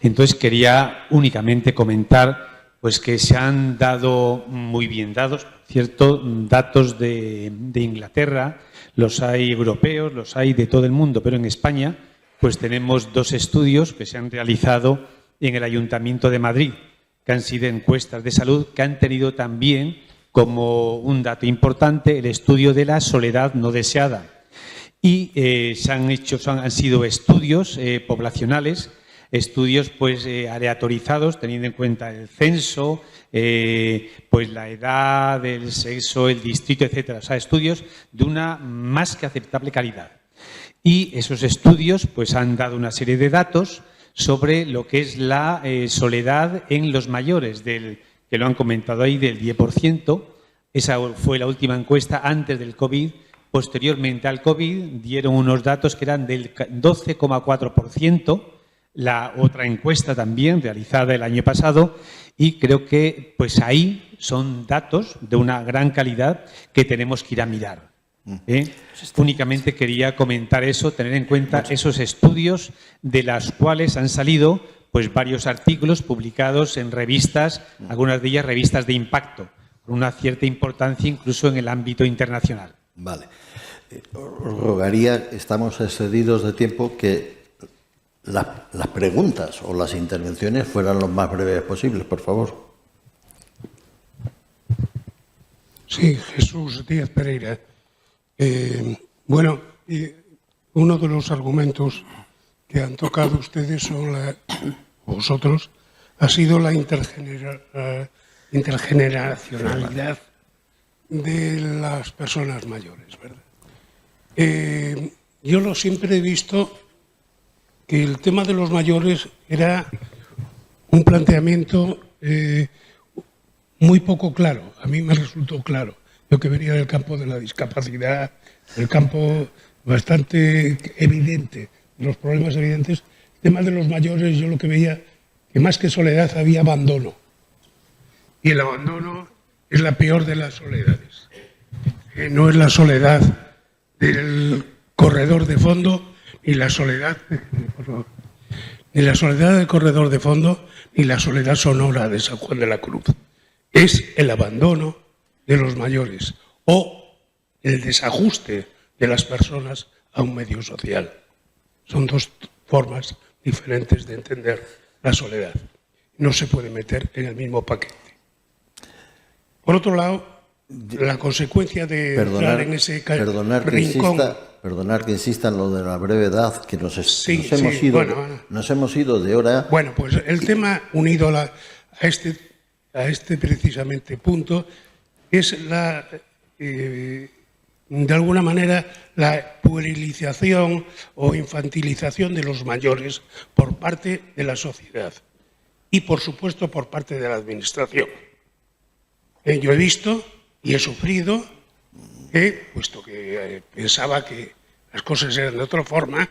Entonces quería únicamente comentar pues que se han dado muy bien dados, cierto, datos de Inglaterra, los hay europeos, los hay de todo el mundo, pero en España pues tenemos 2 estudios que se han realizado en el Ayuntamiento de Madrid, que han sido encuestas de salud, que han tenido también como un dato importante el estudio de la soledad no deseada. Y han sido estudios poblacionales, estudios pues aleatorizados, teniendo en cuenta el censo, pues la edad, el sexo, el distrito, etcétera. O sea, estudios de una más que aceptable calidad. Y esos estudios pues han dado una serie de datos sobre lo que es la soledad en los mayores, que lo han comentado ahí, del 10%. Esa fue la última encuesta antes del COVID. Posteriormente al COVID dieron unos datos que eran del 12,4%. La otra encuesta también realizada el año pasado, y creo que pues ahí son datos de una gran calidad que tenemos que ir a mirar. Únicamente quería comentar eso, tener en cuenta esos estudios de los cuales han salido pues varios artículos publicados en revistas, algunas de ellas revistas de impacto, con una cierta importancia incluso en el ámbito internacional. Vale. Os rogaría, estamos excedidos de tiempo, que las preguntas o las intervenciones fueran lo más breves posibles, por favor. Sí, Jesús Díaz Pereira. Bueno, uno de los argumentos que han tocado ustedes vosotros ha sido la intergeneracionalidad de las personas mayores, ¿verdad? Yo siempre he visto que el tema de los mayores era un planteamiento muy poco claro. A mí me resultó claro. Yo que venía del campo de la discapacidad, del campo bastante evidente, de los problemas evidentes, el tema de los mayores, yo lo que veía, que más que soledad había abandono. Y el abandono es la peor de las soledades. No es la soledad del corredor de fondo, ni la soledad, ni la soledad del corredor de fondo, ni la soledad sonora de San Juan de la Cruz. Es el abandono de los mayores o el desajuste de las personas a un medio social. Son 2 formas diferentes de entender la soledad. No se puede meter en el mismo paquete. Por otro lado, la consecuencia de entrar en ese rincón... Perdonar que insista en lo de la brevedad, que nos hemos ido de hora. Bueno, pues el tema unido a este precisamente punto es de alguna manera, la puerilización o infantilización de los mayores por parte de la sociedad y, por supuesto, por parte de la Administración. Yo he visto y he sufrido puesto que pensaba que las cosas eran de otra forma,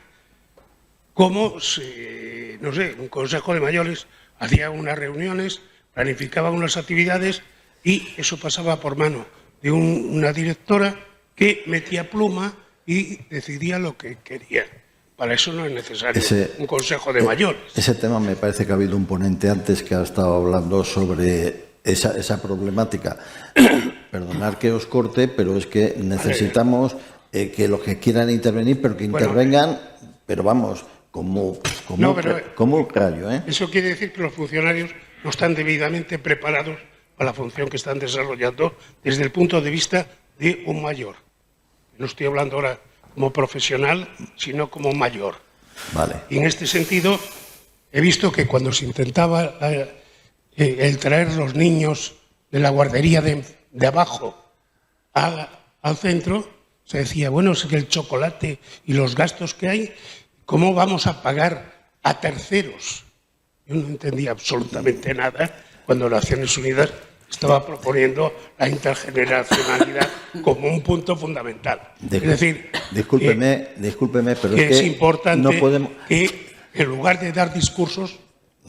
como, no sé, un consejo de mayores hacía unas reuniones, planificaba unas actividades y eso pasaba por mano de una directora que metía pluma y decidía lo que quería. Para eso no es necesario un consejo de mayores. Ese tema me parece que ha habido un ponente antes que ha estado hablando sobre esa problemática. Perdonad que os corte, pero es que necesitamos que los que quieran intervenir, pero que intervengan, pero vamos, como un rayo. Eso quiere decir que los funcionarios no están debidamente preparados para la función que están desarrollando desde el punto de vista de un mayor. No estoy hablando ahora como profesional, sino como mayor. Vale. Y en este sentido, he visto que cuando se intentaba el traer los niños de la guardería de abajo al centro, se decía, bueno, es que el chocolate y los gastos que hay, ¿cómo vamos a pagar a terceros? Yo no entendía absolutamente nada cuando Naciones Unidas estaba proponiendo la intergeneracionalidad como un punto fundamental. Es decir, discúlpeme, pero es importante no podemos... que en lugar de dar discursos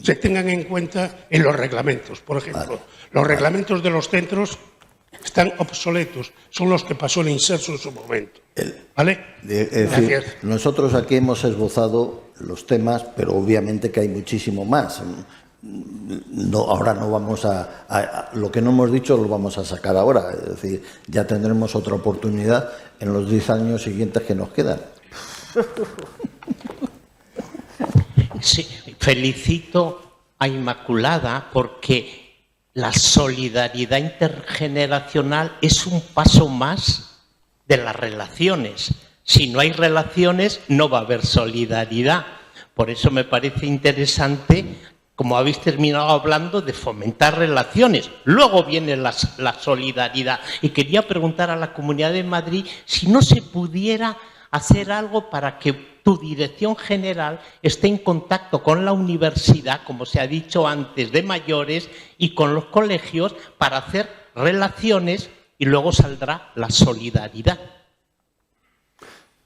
se tengan en cuenta en los reglamentos. Por ejemplo, los reglamentos de los centros están obsoletos, son los que pasó el Inserso en su momento. ¿Vale? Gracias. Nosotros aquí hemos esbozado los temas, pero obviamente que hay muchísimo más. Ahora no vamos lo que no hemos dicho lo vamos a sacar ahora, es decir, ya tendremos otra oportunidad en los 10 años siguientes que nos quedan. Sí, felicito a Inmaculada porque la solidaridad intergeneracional es un paso más de las relaciones. Si no hay relaciones, no va a haber solidaridad. Por eso me parece interesante, como habéis terminado hablando, de fomentar relaciones. Luego viene la solidaridad. Y quería preguntar a la Comunidad de Madrid si no se pudiera hacer algo para que tu dirección general esté en contacto con la universidad, como se ha dicho antes, de mayores y con los colegios para hacer relaciones y luego saldrá la solidaridad.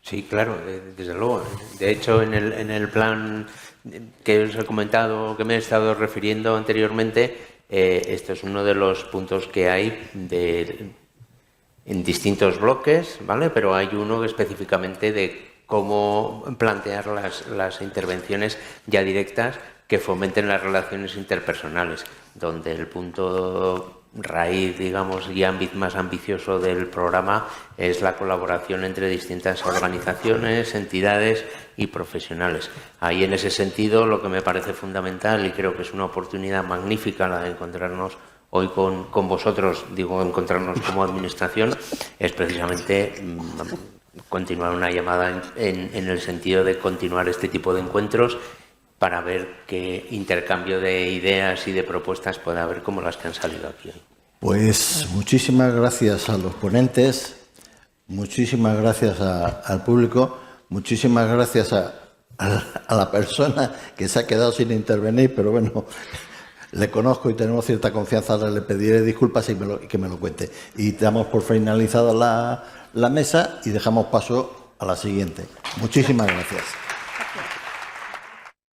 Sí, claro, desde luego. De hecho, en el plan que os he comentado, que me he estado refiriendo anteriormente, esto es uno de los puntos que hay en distintos bloques, ¿vale? Pero hay uno específicamente de cómo plantear las intervenciones ya directas que fomenten las relaciones interpersonales, donde el punto raíz, digamos, y más ambicioso del programa es la colaboración entre distintas organizaciones, entidades y profesionales. Ahí, en ese sentido, lo que me parece fundamental, y creo que es una oportunidad magnífica la de encontrarnos hoy con vosotros, digo, encontrarnos como administración, es precisamente continuar una llamada en el sentido de continuar este tipo de encuentros para ver qué intercambio de ideas y de propuestas puede haber como las que han salido aquí hoy. Pues muchísimas gracias a los ponentes, muchísimas gracias al público, muchísimas gracias a la persona que se ha quedado sin intervenir, pero bueno, le conozco y tenemos cierta confianza, ahora le pediré disculpas y que me lo cuente. Y damos por finalizada la mesa y dejamos paso a la siguiente. Muchísimas gracias.